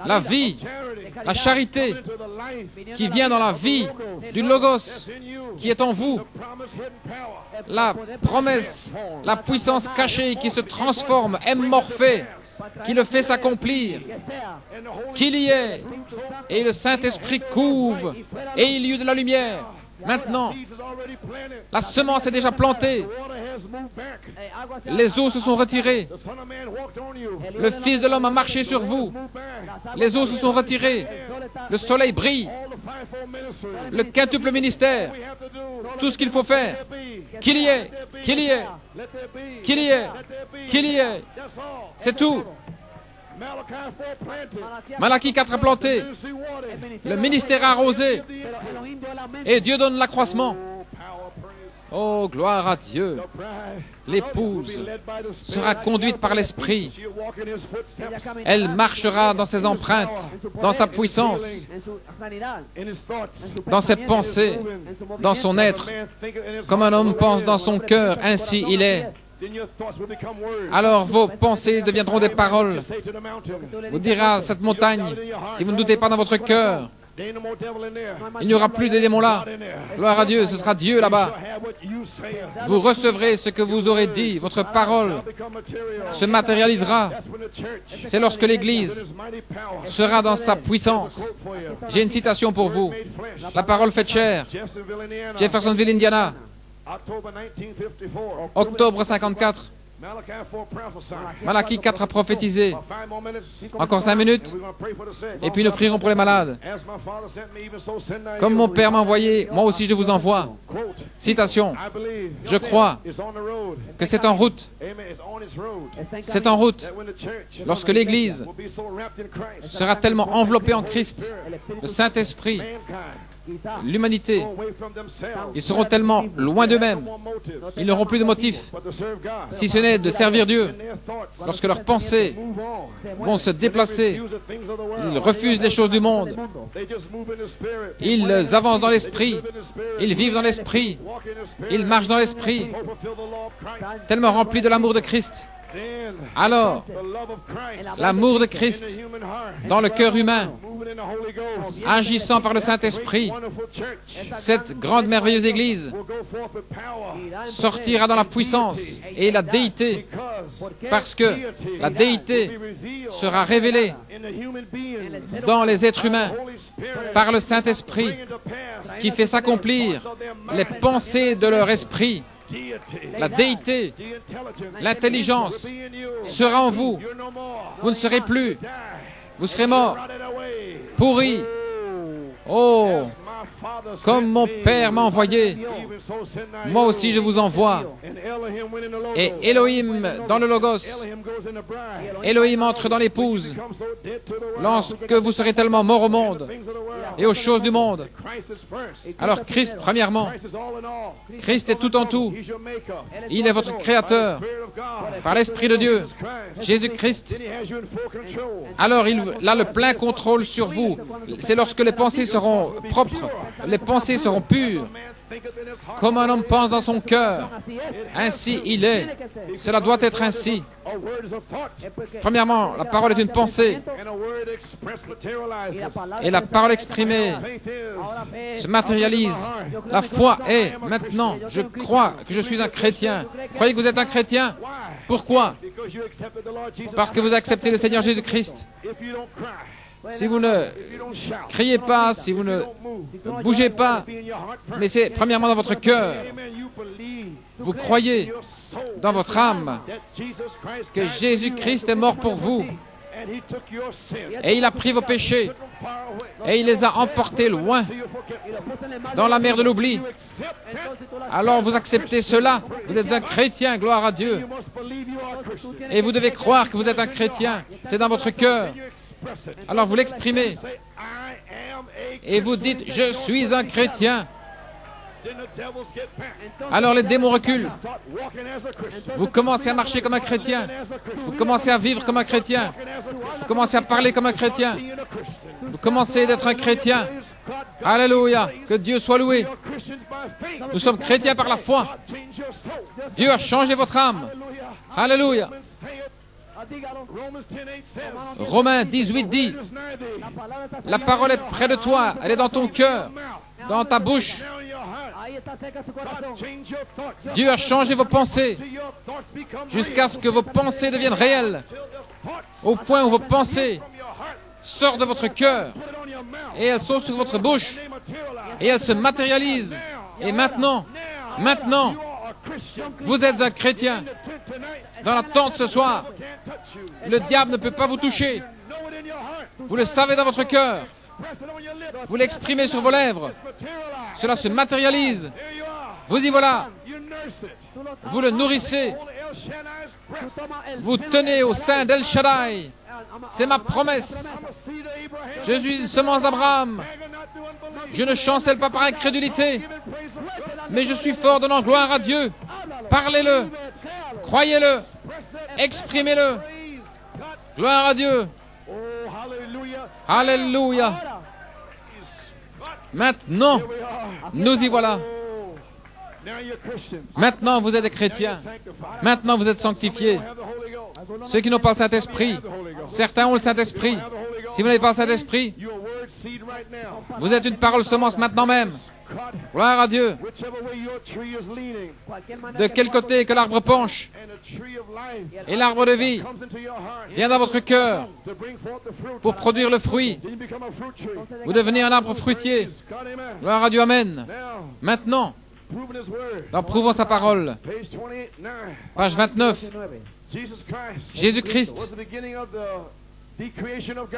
la vie, Charity la charité into the life qui vient dans la vie du Logos in you. qui est en vous, Promise hidden power. la promesse, la puissance cachée qui se transforme, morphée, qui le fait s'accomplir, And the Holy qu'il y ait. Et le Saint-Esprit couvre et il y eut de la lumière. Maintenant, seeds is already planted. la semence est déjà plantée. Water has moved back. Les eaux se sont retirées. The Son of Man walked on you. Le Fils de l'homme a marché sur vous. Moved back. Les eaux se sont retirées. Le soleil brille. All the fivefold ministry. Le quintuple ministère. We have to do. Tout ce qu'il faut faire. Be. Qu'il y ait. Qu'il y ait. Let there be. Qu'il y ait. Let there be. Qu'il y ait. That's all. C'est tout. Malachi 4 planted. Malachie 4 a planté. Genesis watered. Le ministère a arrosé. Pero Elohim dio la mente. Et Dieu donne l'accroissement. Oh, power, praise. Oh, gloire à Dieu. The bride L'épouse will be led by the Spirit. sera conduite par l'Esprit. She'll walk in his footsteps. Elle marchera dans ses empreintes, dans sa puissance, En su sanidad. In his thoughts. dans ses pensées, dans son être. Man thinketh in his Comme un heart, homme so pense it dans is. son cœur, ainsi il est. Then your thoughts will become words. Alors vos pensées deviendront des paroles. Say to the mountain, Vous dira cette montagne, si vous ne doutez pas dans votre cœur, there ain't no more devil in there. il n'y aura plus de démons là. God in there. Gloire à Dieu, ce sera Dieu là-bas. Shall have what you say. Vous recevrez ce que vous aurez dit, votre parole Become material. se matérialisera. That's when the church C'est lorsque l'Église is mighty power. sera dans sa puissance. For you. J'ai une citation pour vous. Made flesh. La parole faite chair. Jeffersonville, Indiana. Jeffersonville, Indiana, October 1954. octobre 54. Malachi 4 prophesied. Malachie 4 a prophétisé. About 5 more minutes. Encore 5 minutes, And we're going to pray for the sick. et puis nous prierons pour les malades. As my Father sent me, even so send I Comme you. mon Père m'a envoyé, moi aussi je vous envoie. Quote, Citation. I believe Je crois it's on the road. que c'est en route. Amen. It's on its road. C'est en route. That when the church Lorsque l'Église will be so wrapped in Christ, sera tellement enveloppée en Christ, le Saint-Esprit, mankind l'humanité, go away from themselves. ils seront tellement loin d'eux-mêmes, No more motives ils n'auront plus de motif, but to serve God. si ce n'est de servir Dieu. In their thoughts, Lorsque leurs pensées move on. vont se déplacer, Use the things of the ils world. refusent les choses du monde, They just move in the spirit. ils avancent dans l'esprit, Live in the spirit. ils vivent dans l'esprit, Walk in the spirit. ils marchent dans l'esprit, So fulfill the law of Christ. tellement remplis de l'amour de Christ. Then Alors, the love of Christ l'amour de in the Christ human heart. dans le cœur humain, Moving in the Holy Ghost. agissant par le Saint-Esprit, Wonderful church cette grande merveilleuse Église will go forth with power. sortira dans la puissance et la déité, Because parce que la déité be revealed sera révélée in the human being. dans les êtres humains Holy Spirit par le Saint-Esprit bring to pass qui fait s'accomplir les pensées de leur esprit. deity. La déité, The intelligence l'intelligence be in you. sera en vous. You're no more. Vous ne serez plus, Die. vous serez morts, Rotted away. pourris. Oh, My Father comme sent mon me. Père m'a envoyé, Even so send I moi you. aussi je vous envoie. And Elohim went in the Logos. Et Elohim dans le Logos, Elohim goes in the bride. Elohim entre dans l'épouse, Become so dead to the world. lorsque vous serez tellement mort au monde Things of the world. et aux choses du monde. Christ is first. Alors Christ, premièrement, Christ is all in all. Christ est tout en tout. He's your maker. Il est votre Créateur Spirit of God. par l'Esprit de Dieu, Christ. Jésus-Christ. Then he has you in full control. Alors il a le plein contrôle sur vous. C'est lorsque les pensées seront propres, les pensées seront pures. Man Comme un homme pense dans son cœur, ainsi il est. Cela doit être ainsi. Premièrement, la parole est une pensée. Et la parole exprimée se matérialise. La foi est maintenant. Je crois que je suis un chrétien. Croyez que vous êtes un chrétien? Pourquoi? Parce que vous acceptez le Seigneur Jésus-Christ. Si vous ne criez pas, si vous ne bougez pas, mais c'est premièrement dans votre cœur. Vous croyez dans votre âme que Jésus-Christ est mort pour vous. Et il a pris vos péchés. Et il les a emportés loin dans la mer de l'oubli. Alors vous acceptez cela. Vous êtes un chrétien, gloire à Dieu. Et vous devez croire que vous êtes un chrétien. C'est dans votre cœur. Alors vous l'exprimez. Et vous dites, je suis un chrétien. Alors les démons reculent. Vous commencez à marcher comme un chrétien. Vous commencez à vivre comme un chrétien. Vous commencez à parler comme un chrétien. Vous commencez d'être un chrétien. Alléluia. Que Dieu soit loué. Nous sommes chrétiens par la foi. Dieu a changé votre âme. Alléluia. Romains 18 dit, la parole est près de toi, elle est dans ton cœur, dans ta bouche. Dieu a changé vos pensées jusqu'à ce que vos pensées deviennent réelles, au point où vos pensées sortent de votre cœur et elles sont sur votre bouche et elles se matérialisent. Et maintenant, vous êtes un chrétien. Dans la tente ce soir, le diable ne peut pas vous toucher. Vous le savez dans votre cœur. Vous l'exprimez sur vos lèvres. Cela se matérialise. Vous y voilà. Vous le nourrissez. Vous tenez au sein d'El Shaddai. C'est ma promesse. Je suis une semence d'Abraham. Je ne chancelle pas par incrédulité, mais je suis fort donnant gloire à Dieu. Parlez-le, croyez-le, exprimez-le. Gloire à Dieu. Alléluia. Maintenant, nous y voilà. Maintenant, vous êtes des chrétiens. Maintenant, vous êtes sanctifiés. Ceux qui n'ont pas le Saint-Esprit, certains ont le Saint-Esprit. Si vous n'avez pas le Saint-Esprit, vous êtes une parole semence maintenant même. Gloire à Dieu. De quel côté que l'arbre penche et l'arbre de vie vient dans votre cœur pour produire le fruit. Vous devenez un arbre fruitier. Gloire à Dieu, amen. Maintenant, en prouvant sa parole, page 29, Jésus-Christ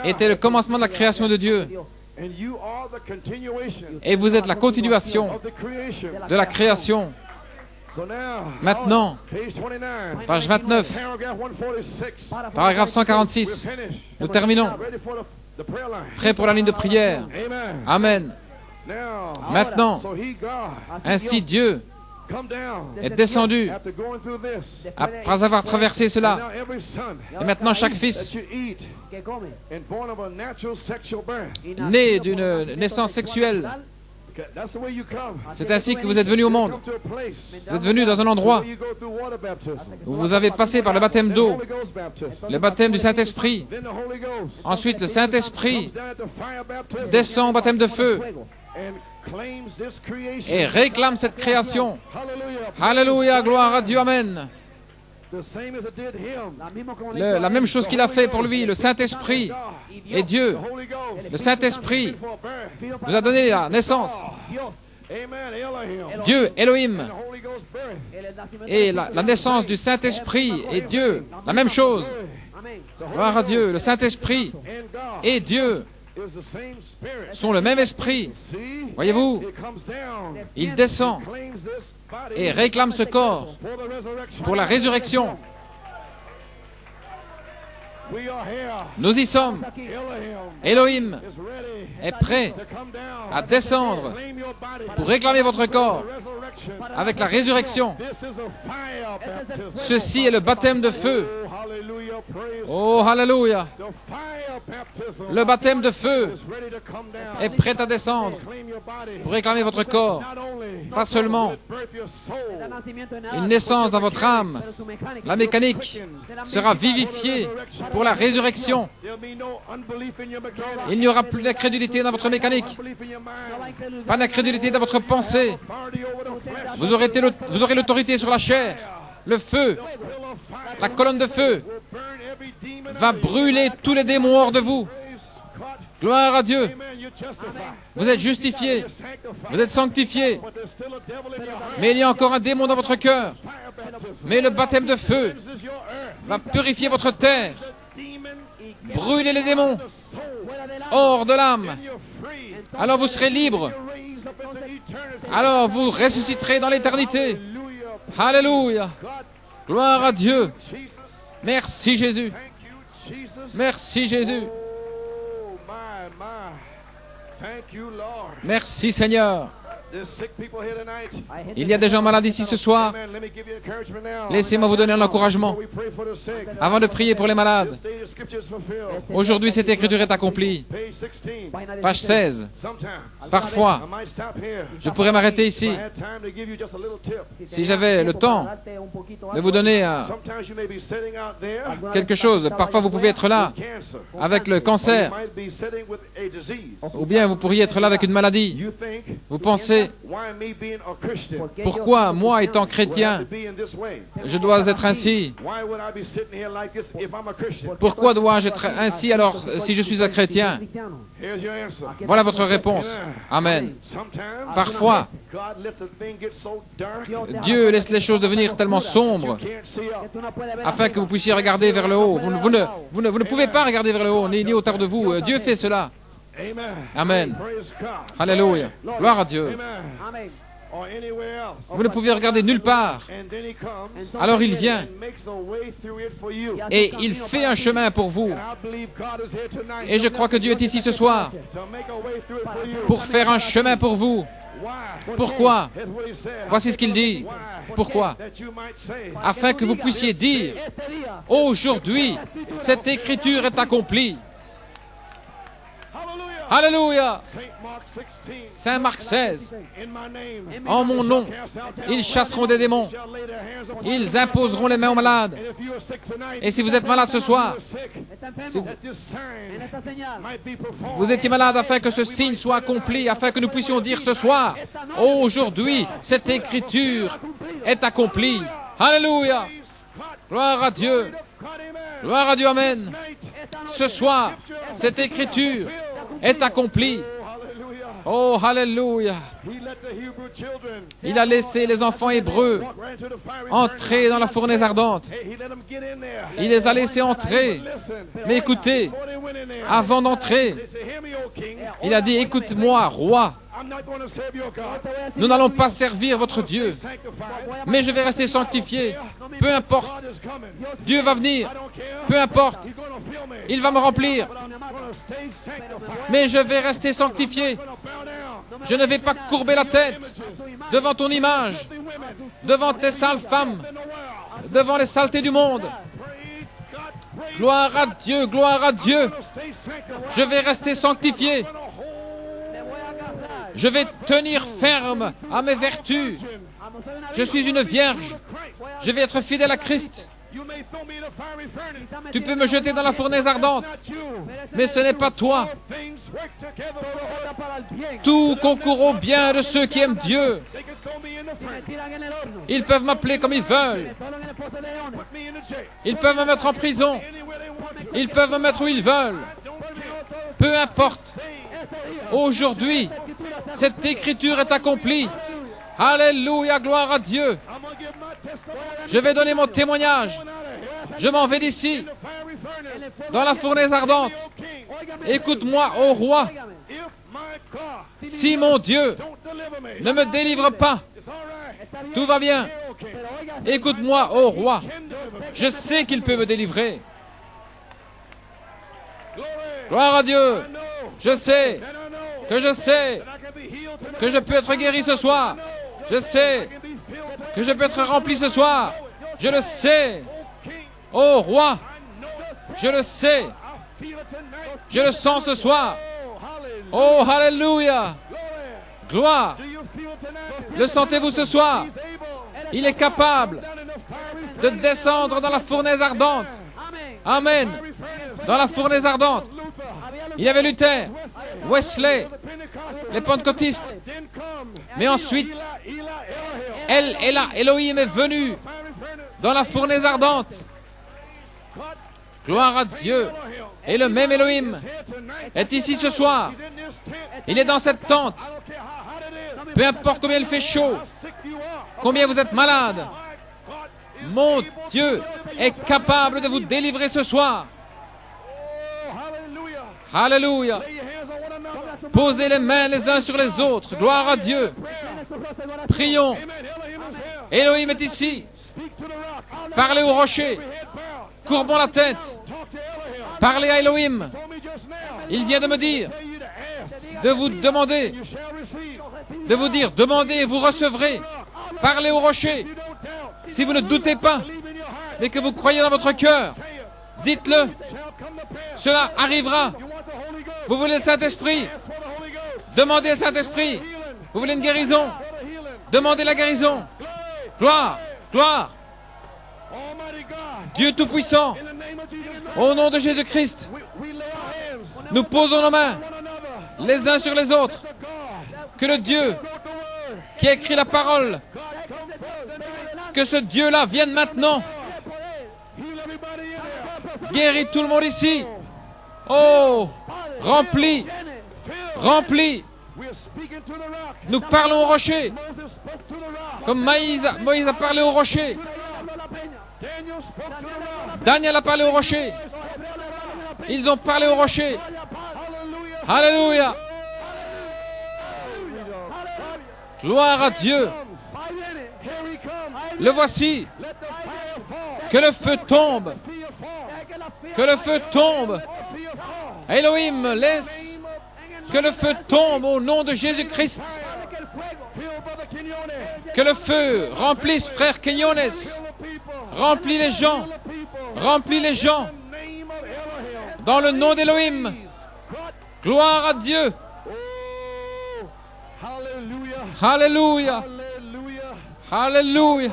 était le commencement de la création de Dieu. Et vous êtes la continuation de la création. Maintenant, page 29, paragraphe 146, nous terminons. Prêt pour la ligne de prière. Amen. Maintenant, ainsi Dieu est descendu après avoir traversé cela. Et maintenant, chaque fils né d'une naissance sexuelle, c'est ainsi que vous êtes venus au monde. Vous êtes venus dans un endroit où vous avez passé par le baptême d'eau, le baptême du Saint-Esprit. Ensuite, le Saint-Esprit descend au baptême de feu et réclame cette création. Alléluia, gloire à Dieu, amen. La même chose qu'il a fait pour lui, le Saint-Esprit et Dieu. Le Saint-Esprit vous a donné la naissance. Dieu, Elohim, et la naissance du Saint-Esprit et Dieu, la même chose. Gloire à Dieu, le Saint-Esprit et Dieu sont le même esprit. Voyez-vous, il descend et réclame ce corps pour la résurrection. Nous y sommes. Elohim est prêt à descendre pour réclamer votre corps avec la résurrection. Ceci est le baptême de feu. Oh, hallelujah. Le baptême de feu est prêt à descendre pour réclamer votre corps. Pas seulement une naissance dans votre âme. La mécanique sera vivifiée pour la résurrection. Il n'y aura plus d'incrédulité dans votre mécanique. Pas d'incrédulité dans votre pensée. Vous aurez l'autorité sur la chair. Le feu, la colonne de feu, va brûler tous les démons hors de vous. Gloire à Dieu. Vous êtes justifiés. Vous êtes sanctifiés. Mais il y a encore un démon dans votre cœur. Mais le baptême de feu va purifier votre terre. Brûler les démons hors de l'âme. Alors vous serez libres. Alors vous ressusciterez dans l'éternité. Alléluia. Gloire à Dieu. Merci Jésus. Merci Jésus. Merci Seigneur. Il y a des gens malades ici ce soir. Laissez-moi vous donner un encouragement avant de prier pour les malades. Aujourd'hui, cette écriture est accomplie. Page 16. Parfois, je pourrais m'arrêter ici si j'avais le temps de vous donner quelque chose. Parfois, vous pouvez être là avec le cancer, ou bien vous pourriez être là avec une maladie. Vous pensez, pourquoi moi, étant chrétien, je dois être ainsi? Pourquoi dois-je être ainsi alors si je suis un chrétien? Voilà votre réponse. Amen. Parfois, Dieu laisse les choses devenir tellement sombres afin que vous puissiez regarder vers le haut. Vous ne pouvez pas regarder vers le haut, ni autour de vous. Dieu fait cela. Amen. Alléluia. Gloire à Dieu. Vous ne pouvez regarder nulle part. Alors il vient et il fait un chemin pour vous. Et je crois que Dieu est ici ce soir pour faire un chemin pour vous. Pourquoi? Voici ce qu'il dit. Pourquoi? Afin que vous puissiez dire, aujourd'hui, cette écriture est accomplie. Alléluia. Saint Marc 16. En mon nom, ils chasseront des démons. Ils imposeront les mains aux malades. Et si vous êtes malade ce soir, si vous étiez malade afin que ce signe soit accompli, afin que nous puissions dire ce soir, aujourd'hui, cette écriture est accomplie. Alléluia. Gloire à Dieu. Gloire à Dieu. Amen. Ce soir, cette écriture est accomplie. Oh, alléluia. Il a laissé les enfants hébreux entrer dans la fournaise ardente. Il les a laissés entrer. Mais écoutez, avant d'entrer, il a dit, écoute-moi, roi. Nous n'allons pas servir votre Dieu, mais je vais rester sanctifié. Peu importe. Dieu va venir. Peu importe. Il va me remplir. Mais je vais rester sanctifié. Je ne vais pas courber la tête devant ton image, devant tes sales femmes, devant les saletés du monde. Gloire à Dieu, gloire à Dieu. Je vais rester sanctifié. Je vais tenir ferme à mes vertus. Je suis une vierge. Je vais être fidèle à Christ. Tu peux me jeter dans la fournaise ardente, mais ce n'est pas toi. Tout concourt au bien de ceux qui aiment Dieu. Ils peuvent m'appeler comme ils veulent. Ils peuvent me mettre en prison. Ils peuvent me mettre où ils veulent. Peu importe. Aujourd'hui, cette écriture est accomplie. Alléluia, gloire à Dieu. Je vais donner mon témoignage. Je m'en vais d'ici, dans la fournaise ardente. Écoute-moi, ô roi. Si mon Dieu ne me délivre pas, tout va bien. Écoute-moi, ô roi. Je sais qu'il peut me délivrer. Gloire à Dieu. Je sais que je peux être guéri ce soir. Je sais que je peux être rempli ce soir. Je le sais. Ô roi, je le sais. Je le sens ce soir. Oh, alléluia. Gloire. Le sentez-vous ce soir? Il est capable de descendre dans la fournaise ardente. Amen. Dans la fournaise ardente. Il y avait Luther, Wesley, les pentecôtistes. Mais ensuite, Elohim est venu dans la fournaise ardente. Gloire à Dieu. Et le même Elohim est ici ce soir. Il est dans cette tente. Peu importe combien il fait chaud, combien vous êtes malade, mon Dieu est capable de vous délivrer ce soir. Alléluia. Posez les mains les uns sur les autres. Gloire à Dieu. Prions. Elohim est ici. Parlez au rocher. Courbons la tête. Parlez à Elohim. Il vient de me dire de vous demander, de vous dire, demandez et vous recevrez. Parlez au rocher. Si vous ne doutez pas, mais que vous croyez dans votre cœur, dites-le. Cela arrivera. Vous voulez le Saint-Esprit? Demandez le Saint-Esprit. Vous voulez une guérison? Demandez la guérison. Gloire, gloire. Dieu Tout-Puissant, au nom de Jésus-Christ, nous posons nos mains les uns sur les autres. Que le Dieu qui a écrit la parole, que ce Dieu-là vienne maintenant. Guéris tout le monde ici. Oh, remplis, remplis. Nous parlons au rocher, comme Moïse a parlé au rocher. Daniel a parlé au rocher. Ils ont parlé au rocher. Alléluia. Gloire à Dieu. Le voici. Que le feu tombe. Que le feu tombe. Elohim, laisse que le feu tombe au nom de Jésus-Christ. Que le feu remplisse frère Quinones. Remplis les gens. Remplis les gens. Dans le nom d'Elohim. Gloire à Dieu. Alléluia. Alléluia.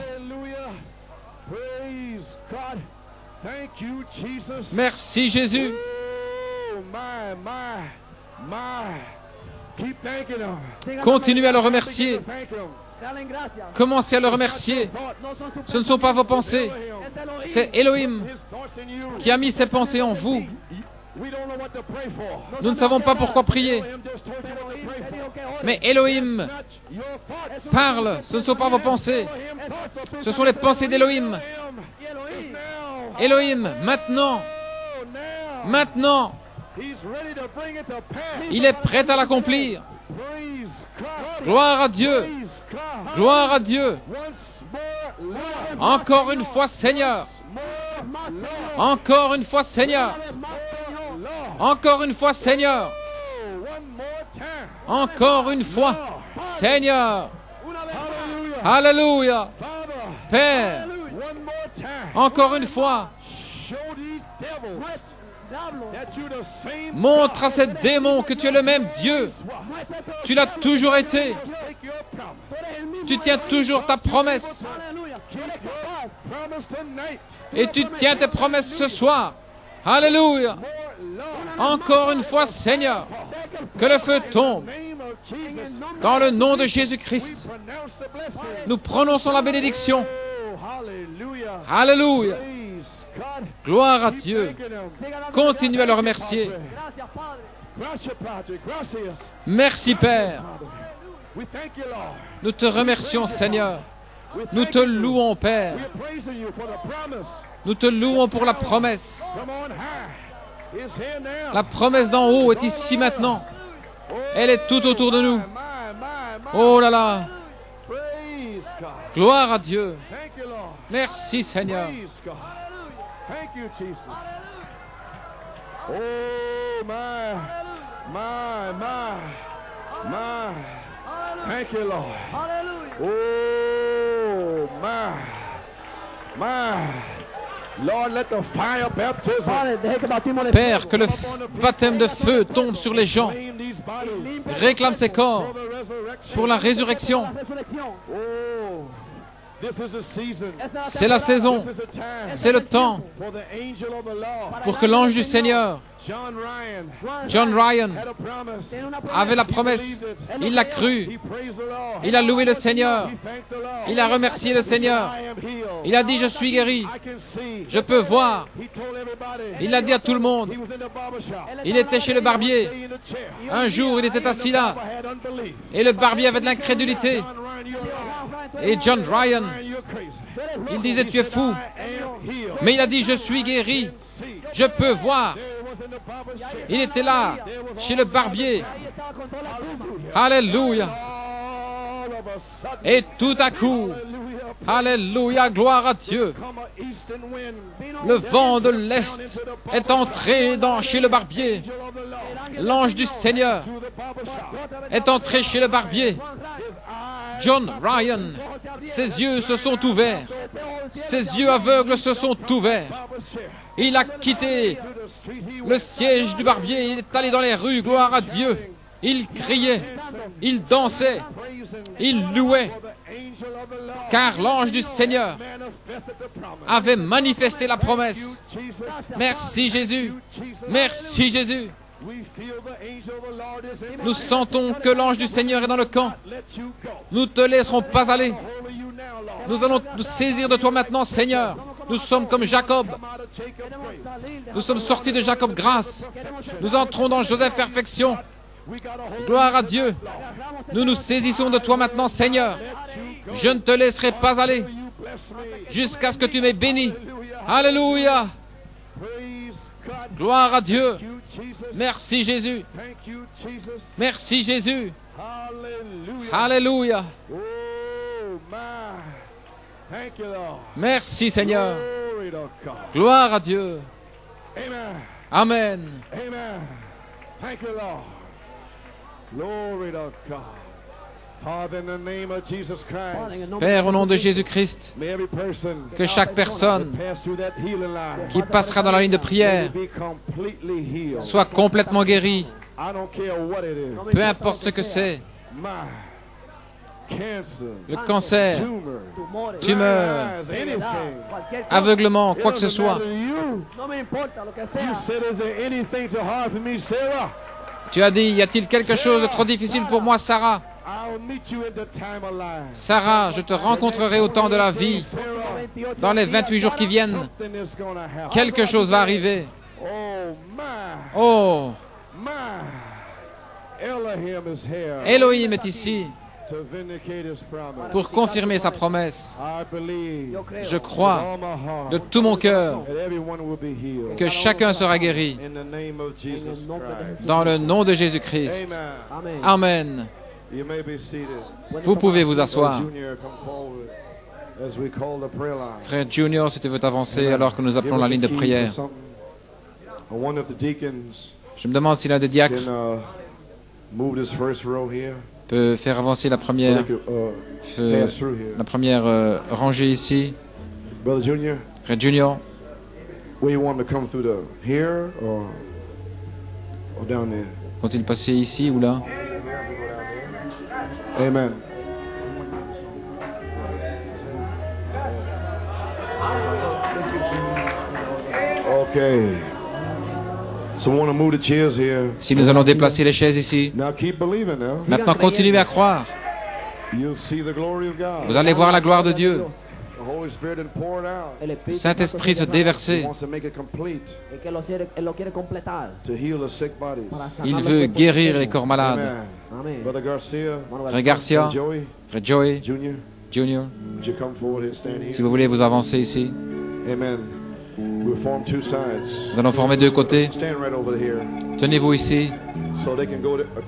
Merci Jésus. Continuez à le remercier. Commencez à le remercier. Ce ne sont pas vos pensées. C'est Elohim qui a mis ses pensées en vous. Nous ne savons pas pourquoi prier. Mais Elohim parle. Ce ne sont pas vos pensées. Ce sont les pensées d'Elohim. Elohim, maintenant. Maintenant. Il est prêt à l'accomplir. Gloire à Dieu. Gloire à Dieu. Encore une fois, Seigneur. Encore une fois, Seigneur. Encore une fois, Seigneur. Encore une fois, Seigneur. Alléluia. Père, encore une fois, montre à ces démons que tu es le même Dieu. Tu l'as toujours été. Tu tiens toujours ta promesse. Et tu tiens tes promesses ce soir. Alléluia. Encore une fois, Seigneur, que le feu tombe. Dans le nom de Jésus-Christ, nous prononçons la bénédiction. Alléluia. Gloire à Dieu. Continuez à le remercier. Merci, Père. Nous te remercions, Seigneur. Nous te louons, Père. Nous te louons pour la promesse. La promesse d'en haut est ici maintenant. Elle est tout autour de nous. Oh là là. Gloire à Dieu. Merci, Seigneur. Thank you, Lord. Oh, my. Lord, let the fire baptism. Père, que le baptême de feu tombe sur les gens. Réclame ces corps pour la résurrection. C'est la saison, c'est le temps pour que l'ange du Seigneur, John Ryan, avait la promesse. Il l'a cru. Il a loué le Seigneur. Il a remercié le Seigneur. Il a dit, je suis guéri. Je peux voir. Il a dit à tout le monde. Il était chez le barbier. Un jour, il était assis là. Et le barbier avait de l'incrédulité. Et John Ryan, il disait, tu es fou. Mais il a dit, je suis guéri. Je peux voir. Il était là, chez le barbier. Alléluia. Et tout à coup, alléluia, gloire à Dieu. Le vent de l'Est est entré chez le barbier. L'ange du Seigneur est entré chez le barbier. John Ryan, ses yeux se sont ouverts. Ses yeux aveugles se sont ouverts. Il a quitté le siège du barbier. Il est allé dans les rues, gloire à Dieu. Il criait, il dansait, il louait, car l'ange du Seigneur avait manifesté la promesse. Merci Jésus, merci Jésus. Nous sentons que l'ange du Seigneur est dans le camp. Nous ne te laisserons pas aller. Nous allons nous saisir de toi maintenant, Seigneur. Nous sommes comme Jacob. Nous sommes sortis de Jacob grâce. Nous entrons dans Joseph perfection. Gloire à Dieu. Nous nous saisissons de toi maintenant, Seigneur. Je ne te laisserai pas aller jusqu'à ce que tu m'aies béni. Alléluia. Gloire à Dieu. Merci Jésus. Merci Jésus. Alléluia. Merci Seigneur. Gloire à Dieu. Amen. Père, au nom de Jésus-Christ, que chaque personne qui passera dans la ligne de prière soit complètement guérie, peu importe ce que c'est, le cancer, tumeur, aveuglement, quoi que ce soit. Tu as dit, y a-t-il quelque chose de trop difficile pour moi, Sarah? Sarah, je te rencontrerai au temps de la vie. Dans les 28 jours qui viennent, quelque chose va arriver. Oh, Elohim est ici pour confirmer sa promesse. Je crois de tout mon cœur que chacun sera guéri dans le nom de Jésus-Christ. Amen. Vous pouvez vous asseoir. Frère Junior, si tu veux t'avancer alors que nous appelons la ligne de prière. Je me demande si l'un des diacres peut faire avancer la première rangée ici. Frère Junior, faut-il passer ici ou là? Amen. Okay. So we want to move the chairs here. Si nous allons déplacer les chaises ici, Now keep believing now. maintenant continuez à croire. You'll see the glory of God. Vous allez voir la gloire de Dieu. The Holy Spirit and pour it out. Le Saint-Esprit se déverser. He wants to make it complete to heal the sick bodies. Il veut guérir les corps malades. Amen. Brother Garcia, Frère Garcia, Joey, Frère Joey, Junior, Junior, would you come forward here, stand here? si vous voulez vous avancer ici. Amen. We'll form two sides. Nous allons former deux côtés. Stand right over here, Tenez-vous ici so they can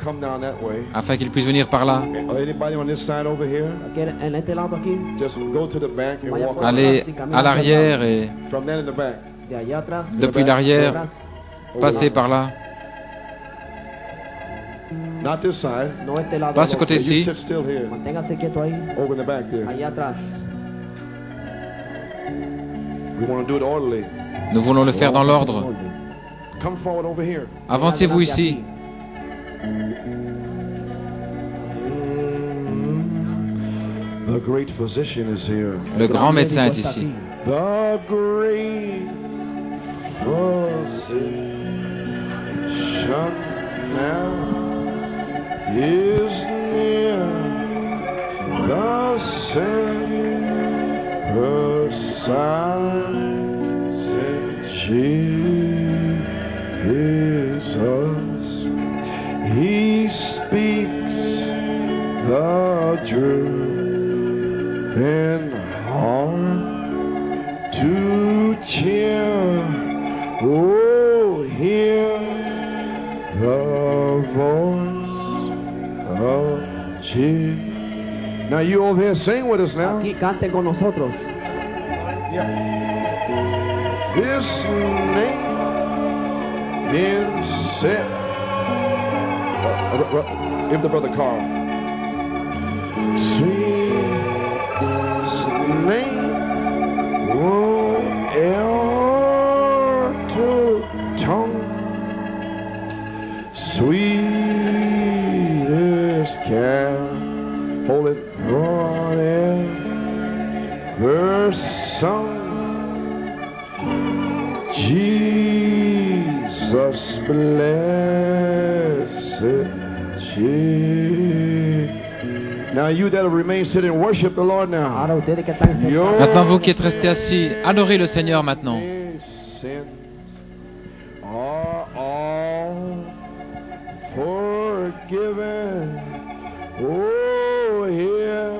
come down that way. afin qu'ils puissent venir par là. Anybody on this side over here? Just go to the back and walk. Allez à l'arrière et From that in the back. depuis l'arrière, passez par là. Not this side. No este lado. Pas ce no. You côté-ci. sit still here. Manténgase quieto ahí. Over in the back there. Allá atrás. We want to do it orderly. Nous voulons le faire dans l'ordre. Come forward over here. Avancez-vous ici. The great physician is here. Le grand médecin est ici. The great physician now is near. The sympathizing Jesus. He speaks the truth in heart to cheer. Oh, hear the voice of Jesus. Now you over here sing with us now. Aquí canten con nosotros. This name in set. Give the brother Carl. Sweet name won't ever to tongue. Sweetest care, hold it forever sung. Jesus blessed Jesus. Now you that have remained sitting, worship the Lord now. Ahora ustedes que están sentados. Maintenant, vous qui êtes restés assis, adorez le Seigneur maintenant. Sins are all forgiven. Oh, hear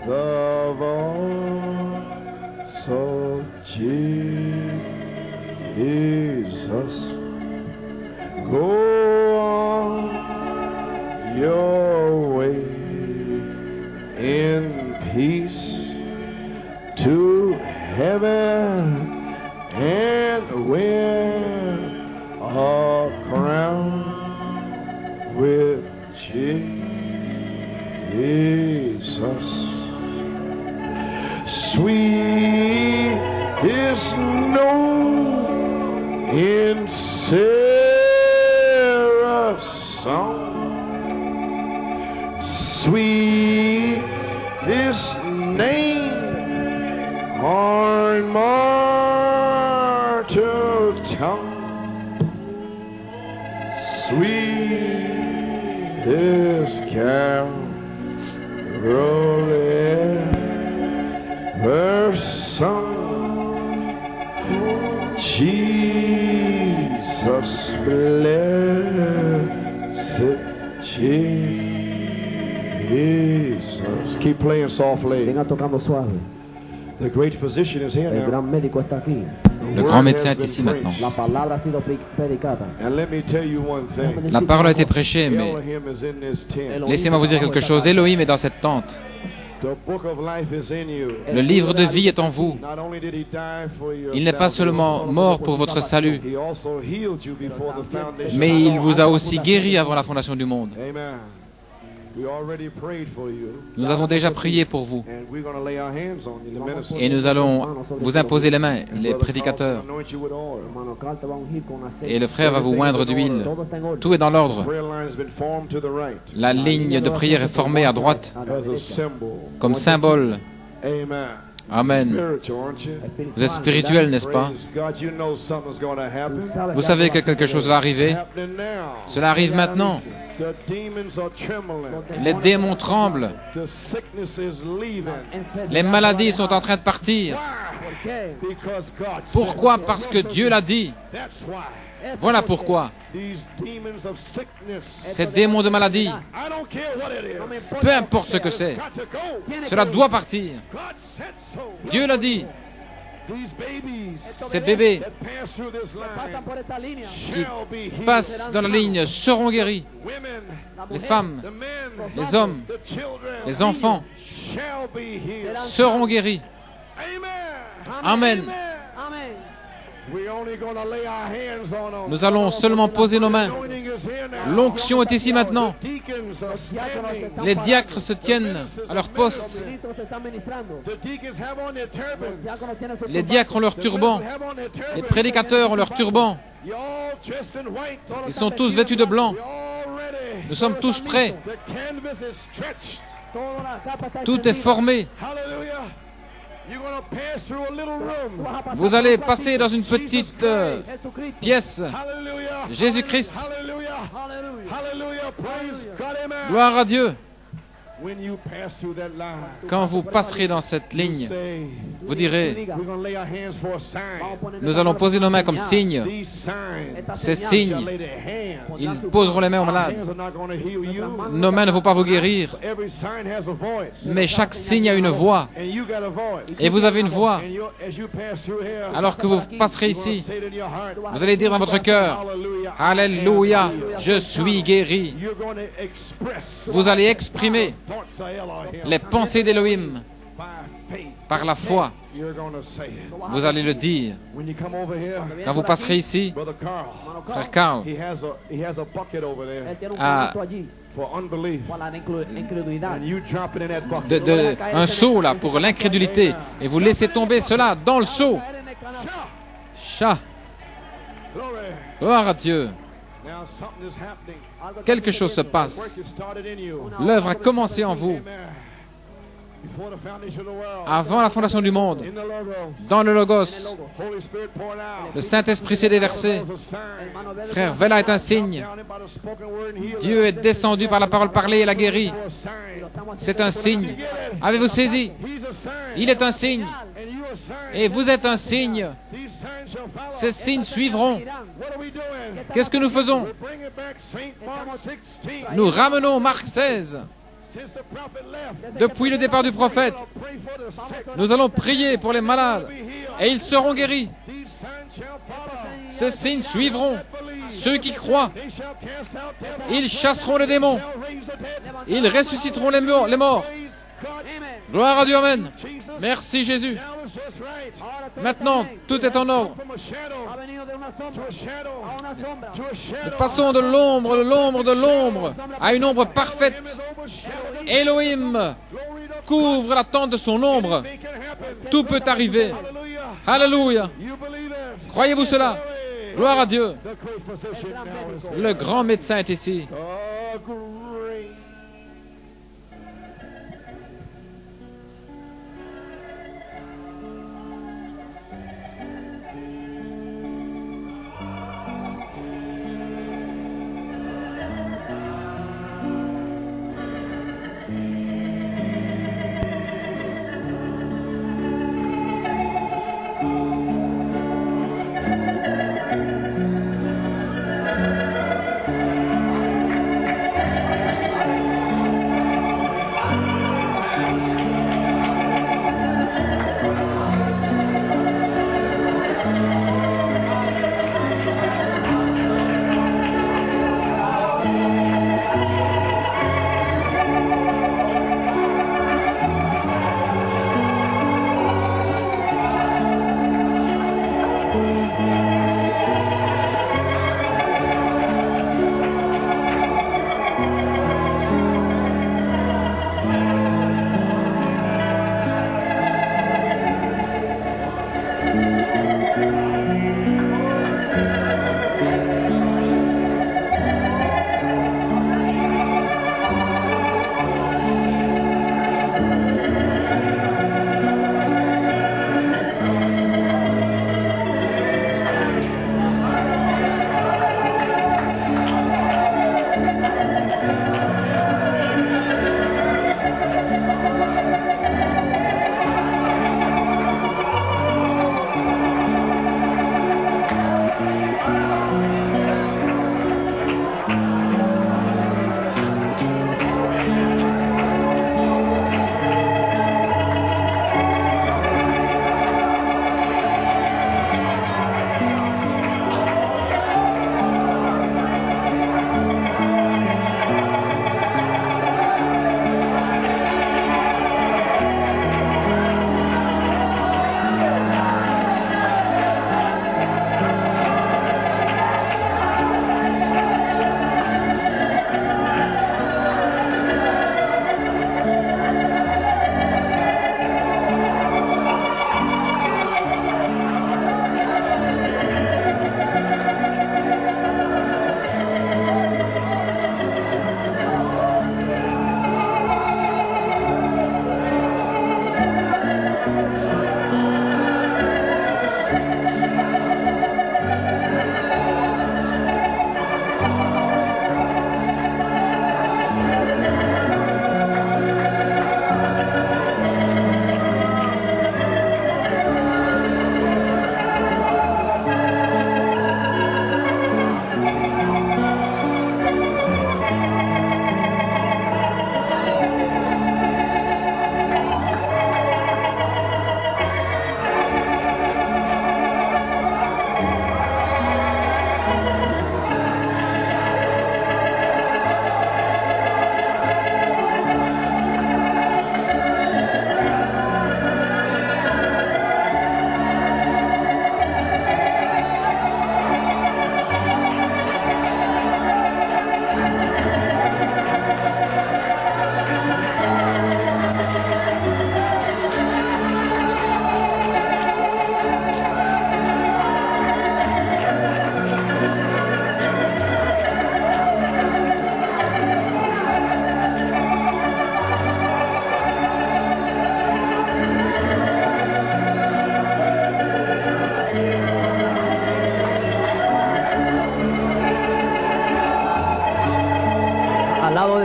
the voice of Jesus. Go on your way in peace to heaven and win a crown with Jesus. Sweet is no in Sarah's song. Sweet this name on mortal tongue. Sweet this carol ever sung. Jesus blessed Jesus. Keep playing softly. Sigan tocando suave. The great physician is here El now. gran médico está aquí. Le grand médecin est ici maintenant. La palabra ha sido predicada. And let me tell you one thing. La parole a été prêchée, mais Elohim is in this tent. laissez-moi vous dire quelque chose. Elohim est dans cette tente. The book of life is in you. Le livre de vie est en vous. Not only did he die for your Il n'est pas seulement mort pour votre salut, he also healed you before the foundation. mais il vous a aussi guéri avant la fondation du monde. Amen. We already prayed for you. Nous avons déjà prié pour vous And we're going to lay our hands on you, the minister. et nous allons vous imposer les mains, les prédicateurs. Anoint you with oil. Hermano Carl te va a ungir con aceite. Et le frère va vous oindre d'huile. Todo está en orden. Tout est dans l'ordre. Prayer line has been formed to the right La ligne de prière est formée à droite A la as a derecha. symbol. comme symbole. Amen. Amen. Spiritual, aren't you? Vous êtes spirituel, n'est-ce pas? Praise God, you know something's going to happen. Vous savez que quelque chose va arriver. Happening now. Cela arrive maintenant. The demons are trembling. Les démons tremblent. The sickness is leaving. Les maladies sont en train de partir. Because God said Pourquoi? so. Parce que Dieu l'a dit. That's why. Voilà pourquoi. These demons of sickness. Ces démons de maladie, I don't care what it is. peu importe ce que c'est, Got to go. cela doit partir. God said so. Dieu l'a dit. These babies Ces bébés that pass through this Pasan line por esta línea. shall be healed. passent dans la ligne seront guéris. Women, Les femmes, the men, les hommes, the children les enfants shall be healed. seront guéris. Amen. Amen. Amén. Nous allons seulement poser nos mains. L'onction est ici maintenant. Les diacres se tiennent à leur poste. Les diacres ont leur turban. Les prédicateurs ont leur turban. Ils sont tous vêtus de blanc. Nous sommes tous prêts. Tout est formé. Vous allez passer dans une petite pièce. Jésus-Christ. Gloire à Dieu. Quand vous passerez dans cette ligne, vous direz, nous allons poser nos mains comme signe. Ces signes, ils poseront les mains aux malades. Nos mains ne vont pas vous guérir, mais chaque signe a une voix. Et vous avez une voix. Alors que vous passerez ici, vous allez dire dans votre cœur, Alléluia, je suis guéri. Vous allez exprimer les pensées d'Élohim par la foi. Vous allez le dire. Quand vous passerez ici, frère Carl a un seau là pour l'incrédulité et vous laissez tomber cela dans le seau. Chat. Gloire à Dieu. Quelque chose se passe. L'œuvre a commencé en vous. Avant la fondation du monde, dans le Logos, le Saint-Esprit s'est déversé. Frère Vela est un signe. Dieu est descendu par la parole parlée et l'a guéri. C'est un signe. Avez-vous saisi? Il est un signe. Et vous êtes un signe. Ces signes suivront. Qu'est-ce que nous faisons? Nous ramenons Marc 16. Depuis le départ du prophète, nous allons prier pour les malades et ils seront guéris. Ces signes suivront ceux qui croient. Ils chasseront les démons. Ils ressusciteront les morts. Gloire à Dieu, amen. Merci Jésus. Maintenant, tout est en ordre. Nous passons de l'ombre à une ombre parfaite. Elohim couvre la tente de son ombre. Tout peut arriver. Alléluia. Croyez-vous cela? Gloire à Dieu. Le grand médecin est ici.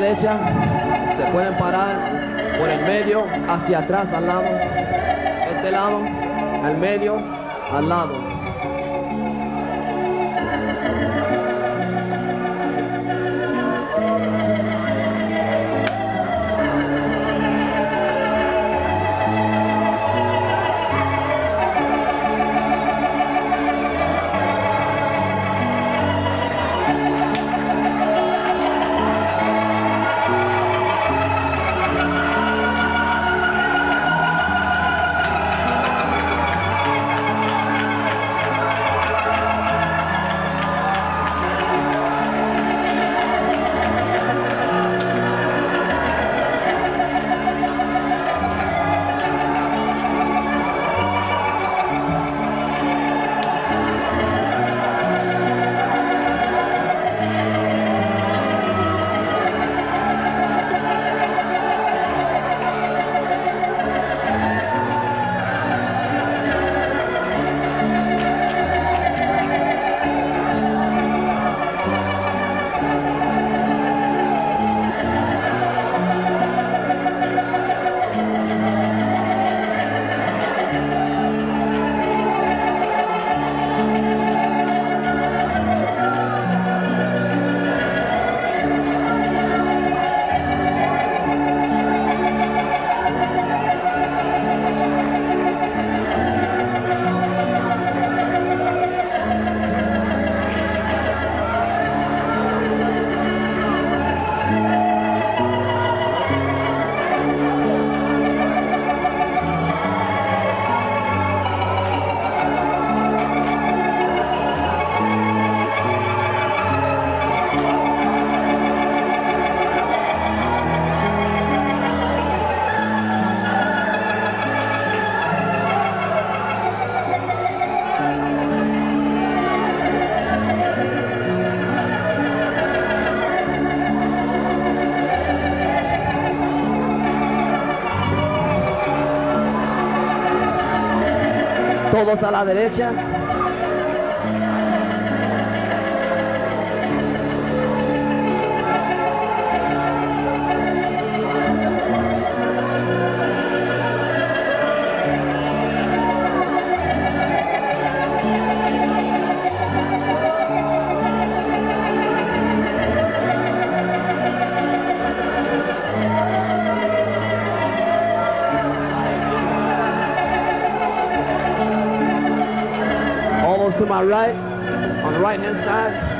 derecha, se pueden parar por el medio, hacia atrás, al lado, este lado, al medio, al lado. Todos a la derecha. To my right, on the right hand side.